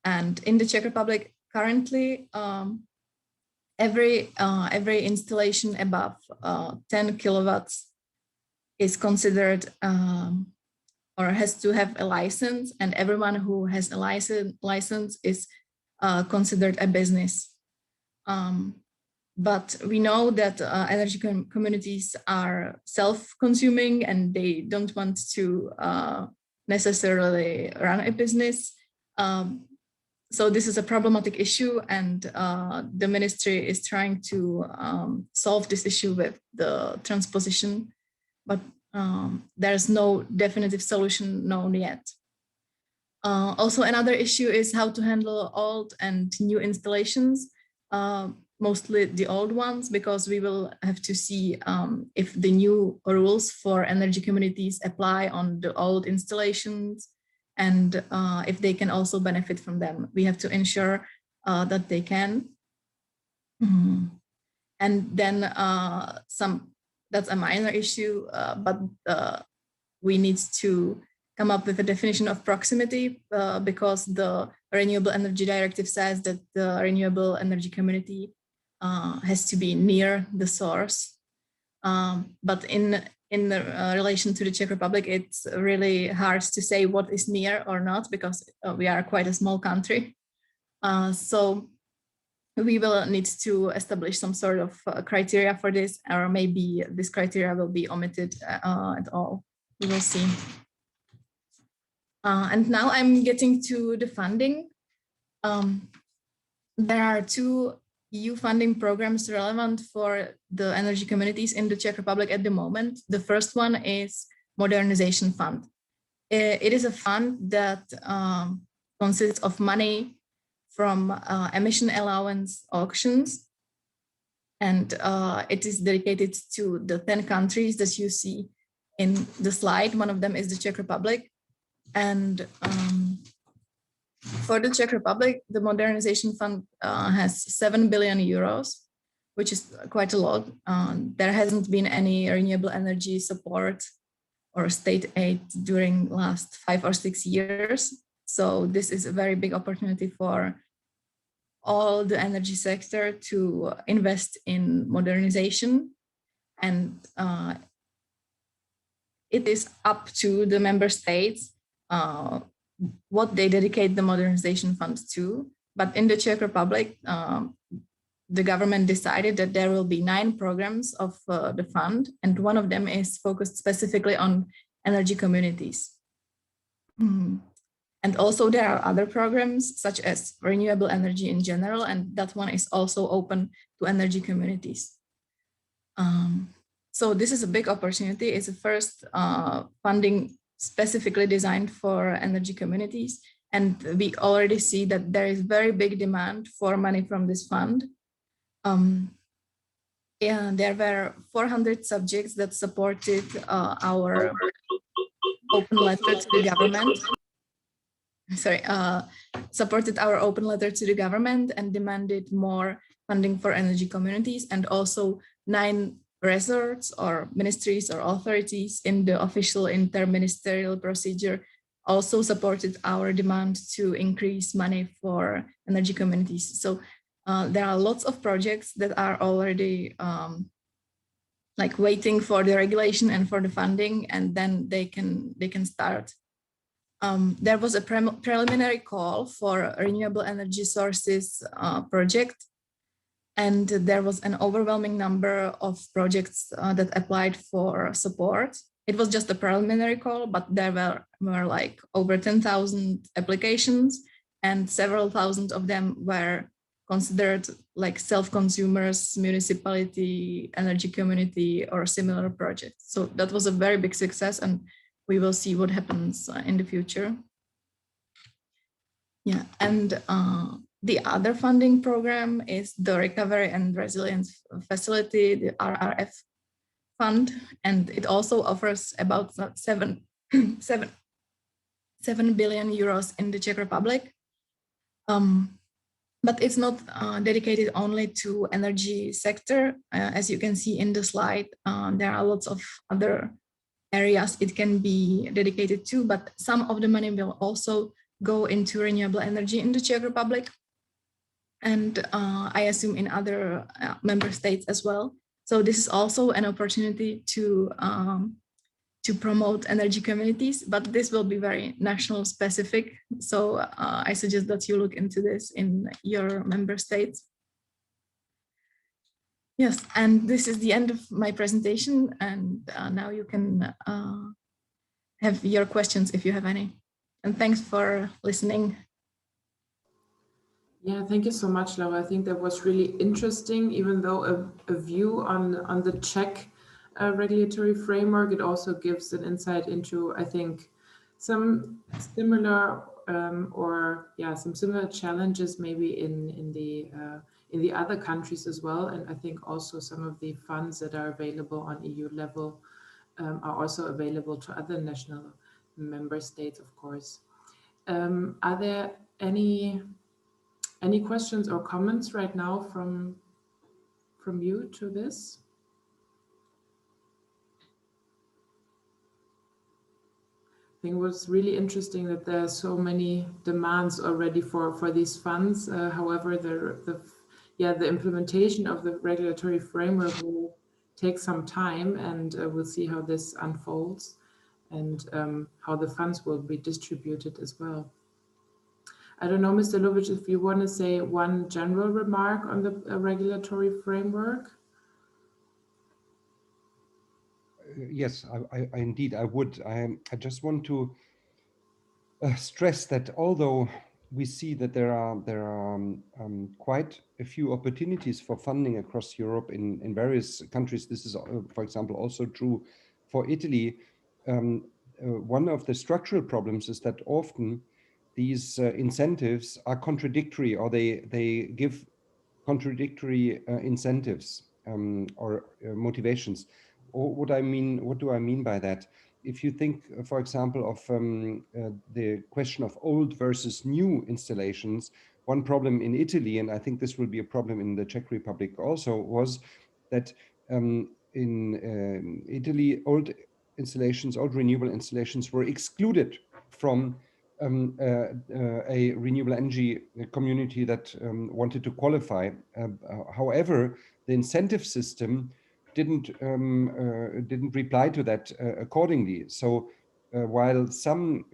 And in the Czech Republic, currently, every installation above 10 kilowatts is considered or has to have a license, and everyone who has a license is considered a business. But we know that energy communities are self-consuming and they don't want to necessarily run a business. So this is a problematic issue, and the ministry is trying to solve this issue with the transposition, but there's no definitive solution known yet. Also, another issue is how to handle old and new installations, mostly the old ones, because we will have to see if the new rules for energy communities apply on the old installations, and if they can also benefit from them. We have to ensure that they can. And then that's a minor issue, but we need to come up with a definition of proximity because the Renewable Energy Directive says that the renewable energy community has to be near the source. But in relation to the Czech Republic, it's really hard to say what is near or not, because we are quite a small country. So we will need to establish some sort of criteria for this, or maybe this criteria will be omitted at all. We will see. And now I'm getting to the funding. There are two EU funding programs relevant for the energy communities in the Czech Republic at the moment. The first one is Modernization Fund. It is a fund that consists of money from emission allowance auctions, and it is dedicated to the 10 countries that you see in the slide. One of them is the Czech Republic. And for the Czech Republic, the Modernization Fund has 7 billion euros, which is quite a lot. There hasn't been any renewable energy support or state aid during last 5 or 6 years. So this is a very big opportunity for all the energy sector to invest in modernization. And it is up to the member states what they dedicate the modernization funds to. But in the Czech Republic, the government decided that there will be 9 programs of the fund, and one of them is focused specifically on energy communities. And also there are other programs such as renewable energy in general, and that one is also open to energy communities. So this is a big opportunity. It's the first funding specifically designed for energy communities. And we already see that there is very big demand for money from this fund. Yeah, there were 400 subjects that supported our open letter to the government. supported our open letter to the government and demanded more funding for energy communities, and also 9 resorts or ministries or authorities in the official interministerial procedure also supported our demand to increase money for energy communities. So there are lots of projects that are already like waiting for the regulation and for the funding, and then they can start. There was a preliminary call for a renewable energy sources project, and there was an overwhelming number of projects that applied for support. It was just a preliminary call, but there were like over 10,000 applications, and several thousand of them were considered like self-consumers, municipality, energy community, or similar projects. So that was a very big success, and we will see what happens in the future. Yeah, and the other funding program is the Recovery and Resilience Facility, the RRF fund, and it also offers about 7 billion euros in the Czech Republic. But it's not dedicated only to energy sector. As you can see in the slide, there are lots of other areas it can be dedicated to, but some of the money will also go into renewable energy in the Czech Republic, and I assume in other member states as well. So this is also an opportunity to promote energy communities, but this will be very national specific. So I suggest that you look into this in your member states. Yes, and this is the end of my presentation, and now you can have your questions if you have any. And thanks for listening. Yeah, thank you so much, Laura. I think that was really interesting, even though a view on the Czech regulatory framework, it also gives an insight into, I think, some similar some similar challenges maybe in the other countries as well. And I think also some of the funds that are available on EU level are also available to other national member states, of course. Are there any questions or comments right now from you to this? I think it was really interesting that there are so many demands already for these funds. However, the implementation of the regulatory framework will take some time, and we'll see how this unfolds and how the funds will be distributed as well. I don't know, Mr. Lovic, if you want to say one general remark on the regulatory framework. Yes, I indeed, I would. I just want to stress that although we see that there are quite a few opportunities for funding across Europe in various countries, this is, for example, also true for Italy. One of the structural problems is that often these incentives are contradictory, or they give contradictory incentives or motivations. Or what do I mean by that? If you think, for example, of the question of old versus new installations, one problem in Italy, and I think this will be a problem in the Czech Republic also, was that in Italy, old renewable installations were excluded from a renewable energy community that wanted to qualify. However, the incentive system didn't reply to that accordingly. So while some,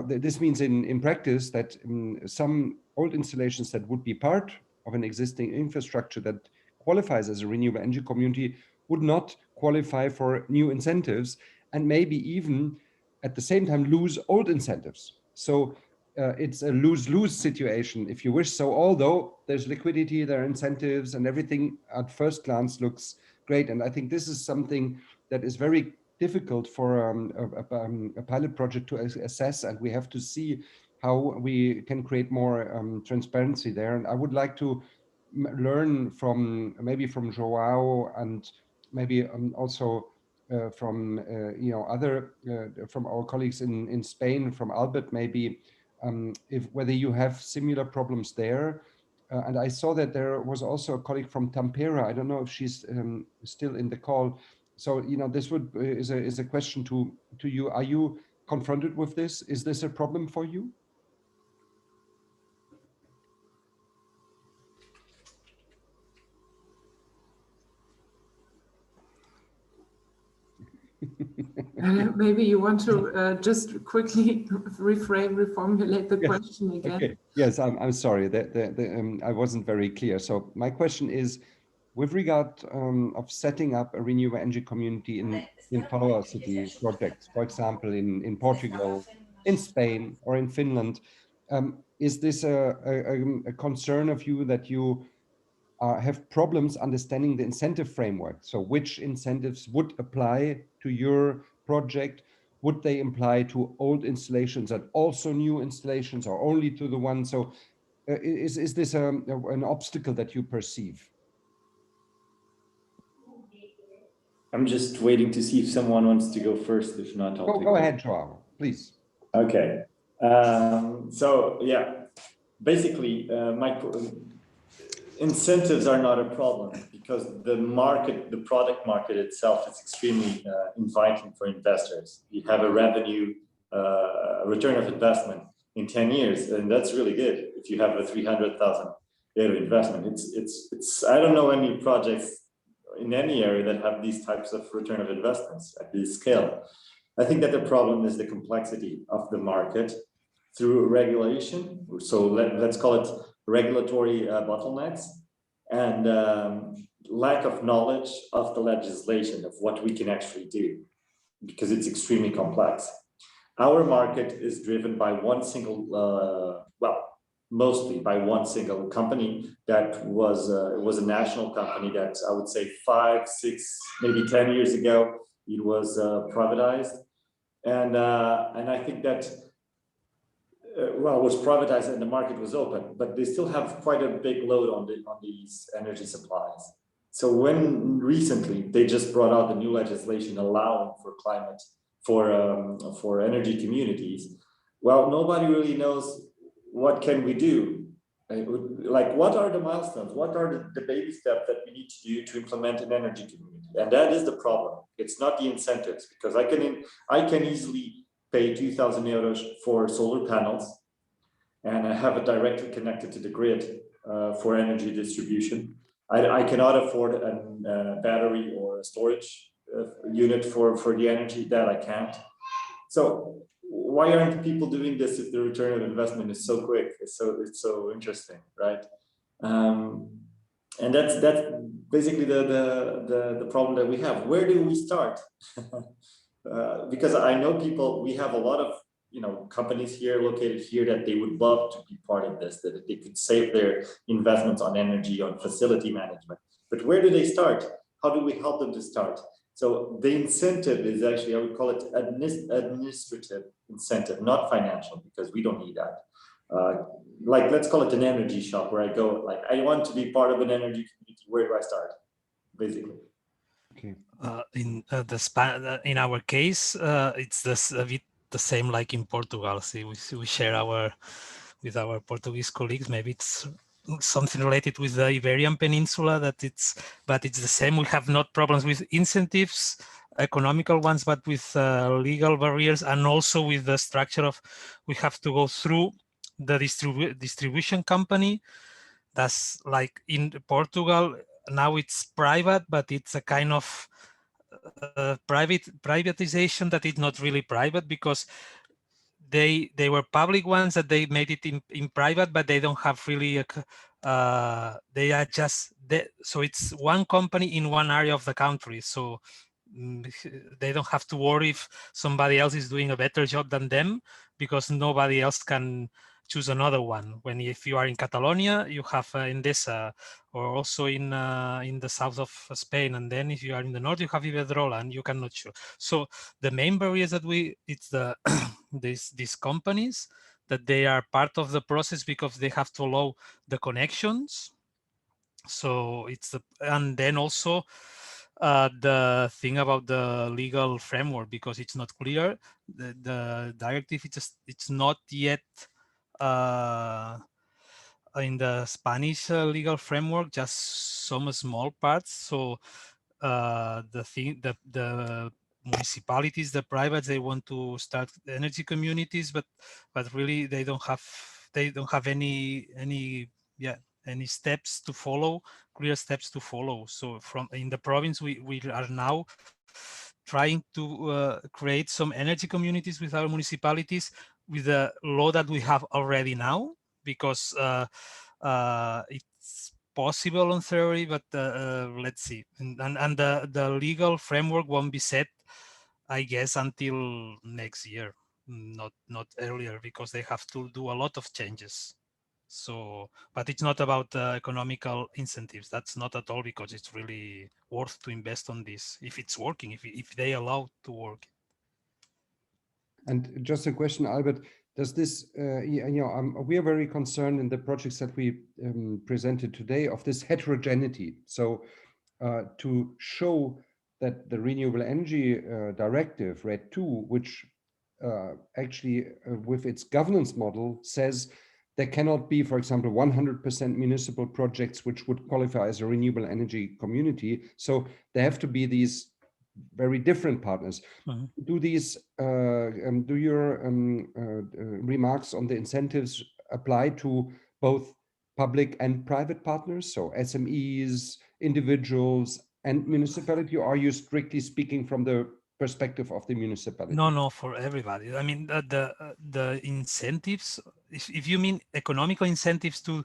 this means in practice that some old installations that would be part of an existing infrastructure that qualifies as a renewable energy community would not qualify for new incentives, and maybe even at the same time lose old incentives. So it's a lose-lose situation, if you wish. So although there's liquidity, there are incentives, and everything at first glance looks great, and I think this is something that is very difficult for a pilot project to assess, and we have to see how we can create more transparency there. And I would like to learn from maybe from Joao, and maybe also from other from our colleagues in Spain, from Albert maybe, if whether you have similar problems there. And I saw that there was also a colleague from Tampere. I don't know if she's still in the call. So this is a question to you. Are you confronted with this? Is this a problem for you? Maybe you want to just quickly reformulate the question again. Okay. Yes, I'm sorry that I wasn't very clear. So my question is, with regard of setting up a renewable energy community in power city projects, for example, in Portugal, in Spain, or in Finland, is this a concern of you that you have problems understanding the incentive framework? So which incentives would apply to your project? Would they apply to old installations and also new installations, or only to the one? So is this an obstacle that you perceive? I'm just waiting to see if someone wants to go first. If not, I'll go ahead, Joao, please. Okay. So yeah, basically, incentives are not a problem because the market, the product market itself is extremely inviting for investors. You have a revenue return of investment in 10 years, and that's really good. If you have a 300,000 euro investment, it's I don't know any projects in any area that have these types of return of investments at this scale. I think that the problem is the complexity of the market through regulation. So let's call it regulatory bottlenecks and lack of knowledge of the legislation of what we can actually do, because it's extremely complex. Our market is driven by one single, mostly by one single company that was a national company that I would say 5, 6, maybe 10 years ago, it was privatized. And I think that, it was privatized and the market was open, but they still have quite a big load on these energy supplies. So when recently they just brought out the new legislation allowing for climate, for energy communities, well, nobody really knows what can we do. Like, what are the milestones? What are the baby steps that we need to do to implement an energy community? And that is the problem. It's not the incentives, because I can easily pay 2,000 euros for solar panels and I have it directly connected to the grid for energy distribution. I cannot afford a battery or a storage unit for the energy, that I can't. So why aren't people doing this if the return of investment is so quick? It's so interesting, right? And that's basically the problem that we have. Where do we start? Because I know people, we have a lot of companies here located here that they would love to be part of this, that they could save their investments on energy, on facility management. But where do they start? How do we help them to start? So the incentive is actually, I would call it administrative incentive, not financial, because we don't need that. Like, let's call it an energy shop, where I go, like, I want to be part of an energy community. Where do I start, basically? Okay. In our case, it's the same like in Portugal. See, we share with our Portuguese colleagues. Maybe it's something related with the Iberian Peninsula, but it's the same. We have not problems with incentives, economical ones, but with legal barriers, and also with the structure of, we have to go through the distribution company. That's like in Portugal, now it's private, but it's a kind of privatization that is not really private, because they were public ones that they made it in private, but they don't have really they are just so it's one company in one area of the country, so they don't have to worry if somebody else is doing a better job than them, because nobody else can choose another one. If you are in Catalonia, you have Endesa, or also in the south of Spain, and then if you are in the north, you have Iberdrola, and you cannot choose. So the main barrier is that it's the these companies, that they are part of the process because they have to allow the connections. So and then also the thing about the legal framework, because it's not clear. The directive, it's not yet in the Spanish legal framework, just some small parts. So the municipalities, the privates, they want to start energy communities, but really they don't have any steps to follow, clear steps to follow. So from in the province, we are now trying to create some energy communities with our municipalities with the law that we have already now, because it's possible in theory, but let's see. And the legal framework won't be set, I guess, until next year, not earlier, because they have to do a lot of changes. So, but it's not about economical incentives. That's not at all, because it's really worth to invest on this if it's working, if they allow to work. And just a question, Albert, does this, we are very concerned in the projects that we presented today of this heterogeneity. So to show that the Renewable Energy Directive, RED II, which actually with its governance model says there cannot be, for example, 100% municipal projects which would qualify as a renewable energy community. So there have to be these very different partners. Do these, do your remarks on the incentives apply to both public and private partners, so SMEs, individuals, and municipality, or are you strictly speaking from the perspective of the municipality? No, for everybody. I mean, the incentives, if you mean economical incentives to,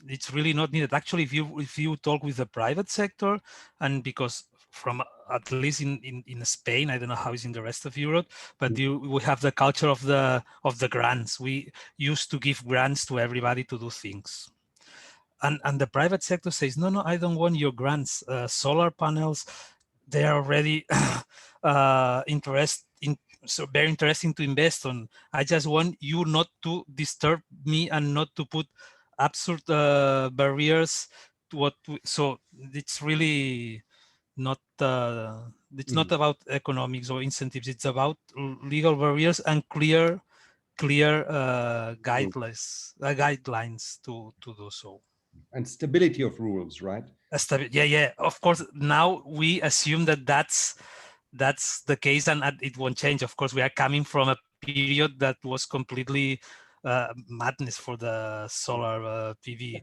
it's really not needed. Actually, if you talk with the private sector, and because from at least in Spain, I don't know how it's in the rest of Europe, but we have the culture of the grants. We used to give grants to everybody to do things. And the private sector says, no, I don't want your grants. Solar panels, they are already so very interesting to invest on. I just want you not to disturb me and not to put absurd barriers to what. So it's really not. It's not about economics or incentives. It's about legal barriers and clear guidelines to do so. And stability of rules, right? Yeah. Of course, now we assume that that's the case, and it won't change. Of course, we are coming from a period that was completely madness for the solar PV.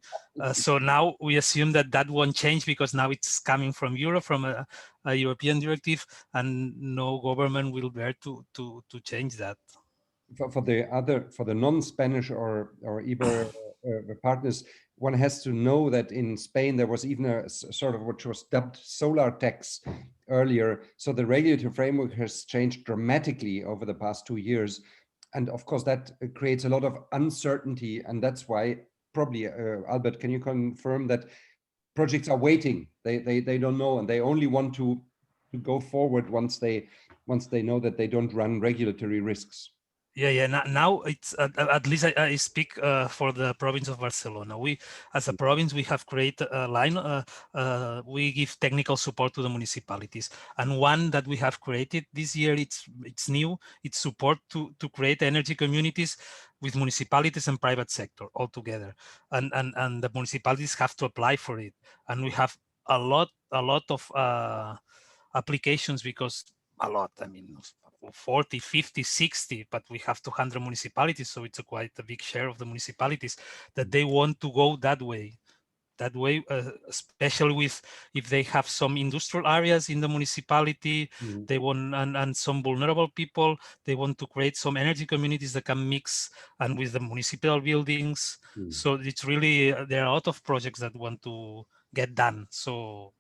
So now we assume that won't change, because now it's coming from Europe, from a European directive, and no government will dare to change that. For the non-Spanish or either partners, one has to know that in Spain there was even a sort of what was dubbed solar tax earlier. So the regulatory framework has changed dramatically over the past 2 years, and of course that creates a lot of uncertainty, and that's why probably Albert, can you confirm that projects are waiting? They don't know, and they only want to go forward once they know that they don't run regulatory risks. Yeah. Now it's at least I speak for the province of Barcelona. We, as a province, we have created a line. We give technical support to the municipalities, and one that we have created this year, it's new. It's support to create energy communities with municipalities and private sector all together, and the municipalities have to apply for it, and we have a lot of applications, because a lot, I mean, 40, 50, 60, but we have 200 municipalities, so it's quite a big share of the municipalities that they want to go that way, especially if they have some industrial areas in the municipality, they want, and some vulnerable people, they want to create some energy communities that can mix and with the municipal buildings. So it's really, there are a lot of projects that want to get done. So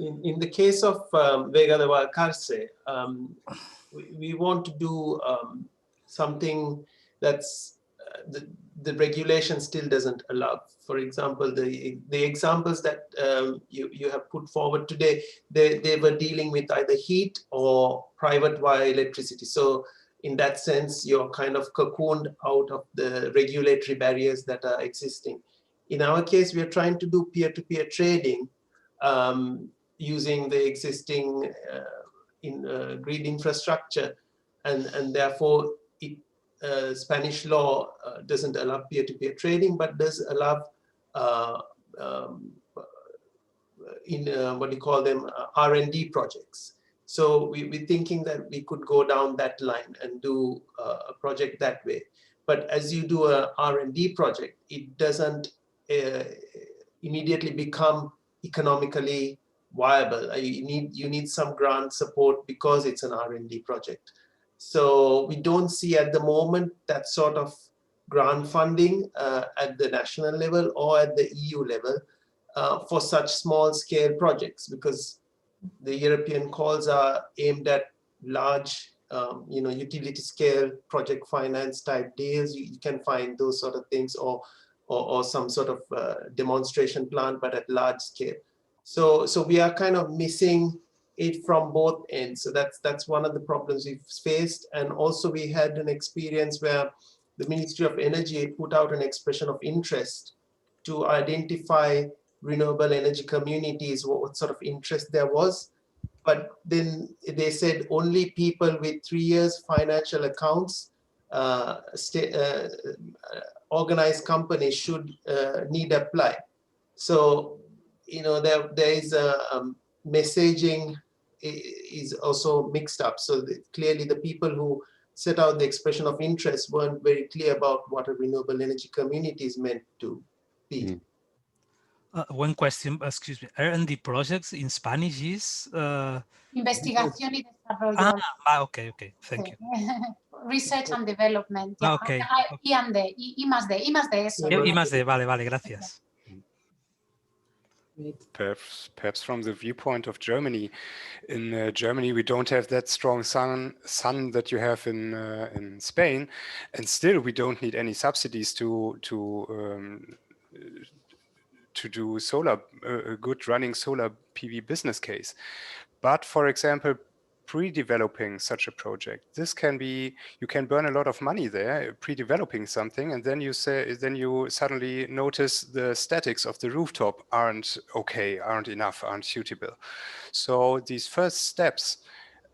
in the case of Vega de Valcarce, we want to do something that's the regulation still doesn't allow. For example, the examples that you have put forward today, they were dealing with either heat or private via electricity. So in that sense, you're kind of cocooned out of the regulatory barriers that are existing. In our case, we are trying to do peer-to-peer trading using the existing grid infrastructure, and therefore Spanish law doesn't allow peer-to-peer trading, but does allow what do you call them, R&D projects. So we're thinking that we could go down that line and do a project that way. But as you do a R&D project, it doesn't immediately become economically viable. You need some grant support because it's an R&D project. So we don't see at the moment that sort of grant funding at the national level or at the EU level for such small scale projects, because the European calls are aimed at large, utility scale project finance type deals. You can find those sort of things, or some sort of demonstration plant, but at large scale. So we are kind of missing it from both ends. So that's one of the problems we've faced. And also we had an experience where the Ministry of Energy put out an expression of interest to identify renewable energy communities, what sort of interest there was. But then they said only people with 3 years financial accounts, organized companies should need apply. So, there is a messaging is also mixed up. So clearly the people who set out the expression of interest weren't very clear about what a renewable energy community is meant to be. One question, excuse me. R&D projects in Spanish is Investigación y desarrollo. Okay, thank you. Research and development. Yeah. Okay. I más D, eso. I más D, vale, gracias. Perhaps from the viewpoint of Germany, in Germany we don't have that strong sun that you have in Spain, and still we don't need any subsidies to do a good running solar PV business case. But for example, pre-developing such a project, this can be, you can burn a lot of money there pre-developing something, and then you suddenly notice the statics of the rooftop aren't okay, aren't enough, aren't suitable. So these first steps,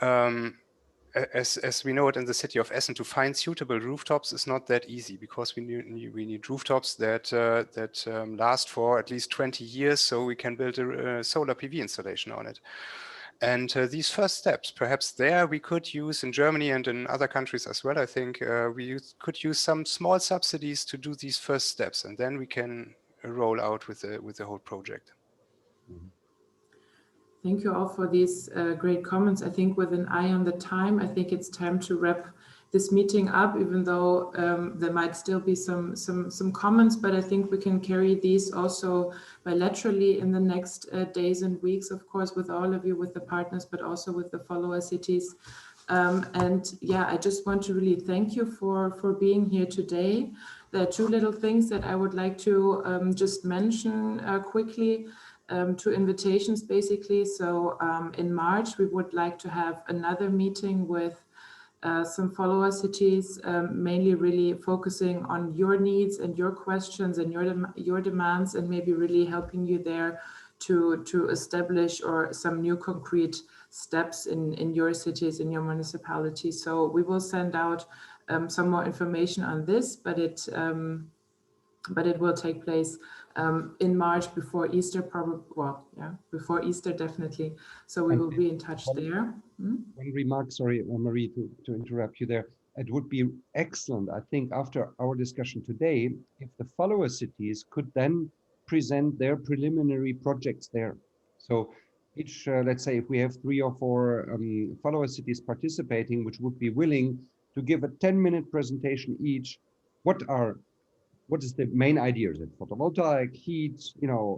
as we know it in the city of Essen, to find suitable rooftops is not that easy, because we need rooftops that last for at least 20 years, so we can build a solar PV installation on it. And these first steps, perhaps there we could use, in Germany and in other countries as well, I think could use some small subsidies to do these first steps, and then we can roll out with the whole project. Thank you all for these great comments. I think with an eye on the time, I think it's time to wrap this meeting up, even though there might still be some comments, but I think we can carry these also bilaterally in the next days and weeks, of course, with all of you, with the partners, but also with the follower cities. And yeah, I just want to really thank you for being here today. There are two little things that I would like to just mention quickly. 2 invitations basically. So in March, we would like to have another meeting with some follower cities, mainly really focusing on your needs and your questions and your demands, and maybe really helping you there to establish or some new concrete steps in your cities, in your municipalities. So we will send out some more information on this, but it will take place in March before Easter, probably. Well, yeah, before Easter, definitely. So we will be in touch there. One remark, sorry, Marie, to interrupt you there. It would be excellent, I think, after our discussion today, if the follower cities could then present their preliminary projects there. So each, let's say, if we have 3 or 4 follower cities participating, which would be willing to give a 10-minute presentation each, what is the main idea? Is it photovoltaic, heat,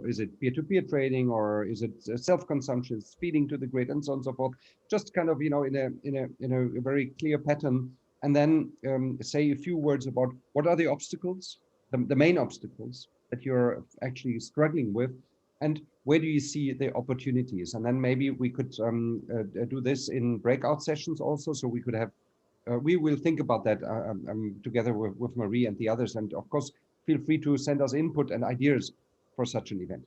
is it peer-to-peer trading, or is it self-consumption, feeding to the grid, and so on and so forth? Just kind of, in a very clear pattern, and then say a few words about what are the obstacles, the main obstacles that you're actually struggling with, and where do you see the opportunities? And then maybe we could do this in breakout sessions also, so we could have we will think about that together with Marie and the others. And of course, feel free to send us input and ideas for such an event.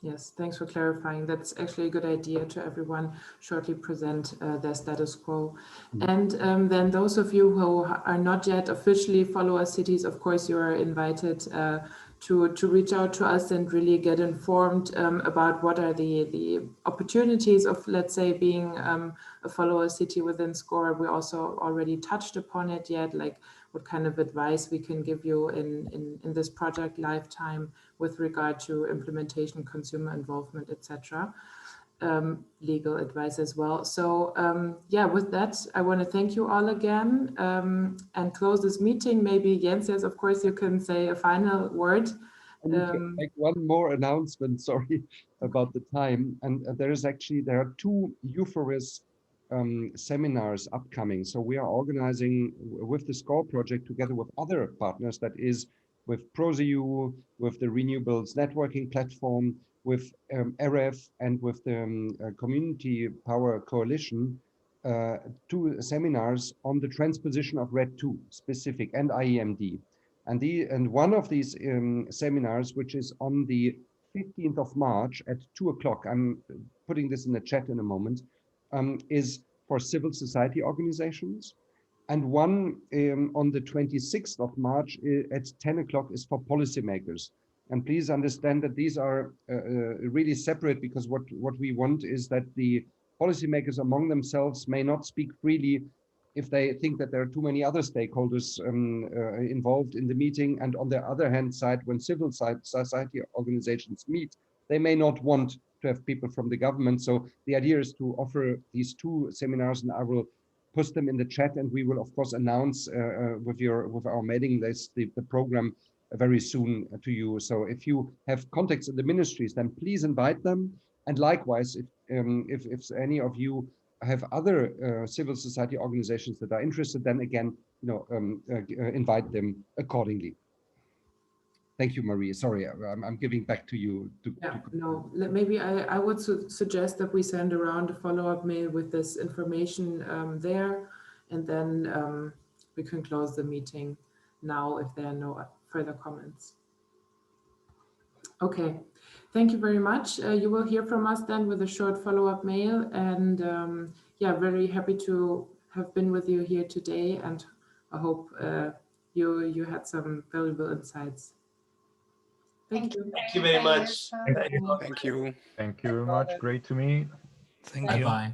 Yes, thanks for clarifying. That's actually a good idea to everyone shortly present their status quo. And then those of you who are not yet officially follower cities, of course, you are invited to reach out to us and really get informed about what are the opportunities of, let's say, being a follower city within SCORE. We also already touched upon it yet, like what kind of advice we can give you in this project lifetime with regard to implementation, consumer involvement, etc. Legal advice as well. So yeah, with that, I want to thank you all again and close this meeting. Maybe Jens, yes, of course, you can say a final word. Make one more announcement, sorry about the time. And there are two Euphoris seminars upcoming. So we are organizing with the SCORE project together with other partners, that is with ProSEU, with the Renewables Networking Platform, with RF, and with the Community Power Coalition, two seminars on the transposition of RED 2 specific and IEMD. And one of these seminars, which is on the 15th of March at 2 o'clock, I'm putting this in the chat in a moment, is for civil society organizations. And one on the 26th of March at 10 o'clock is for policymakers. And please understand that these are really separate, because what we want is that the policymakers among themselves may not speak freely if they think that there are too many other stakeholders involved in the meeting. And on the other hand side, when civil society organizations meet, they may not want to have people from the government. So the idea is to offer these two seminars, and I will post them in the chat, and we will of course announce with our mailing list the program very soon to you. So if you have contacts in the ministries, then please invite them. And likewise, if any of you have other civil society organizations that are interested, then again, invite them accordingly. Thank you, Marie. Sorry, I'm giving back to you. No, maybe I would suggest that we send around a follow-up mail with this information there, and then we can close the meeting now if there are no further comments. Okay, thank you very much. You will hear from us then with a short follow-up mail, and yeah, very happy to have been with you here today, and I hope you had some valuable insights. Thank you. Thank you very much. Thank you. Thank you very much. Great to meet. Thank you. Bye-bye.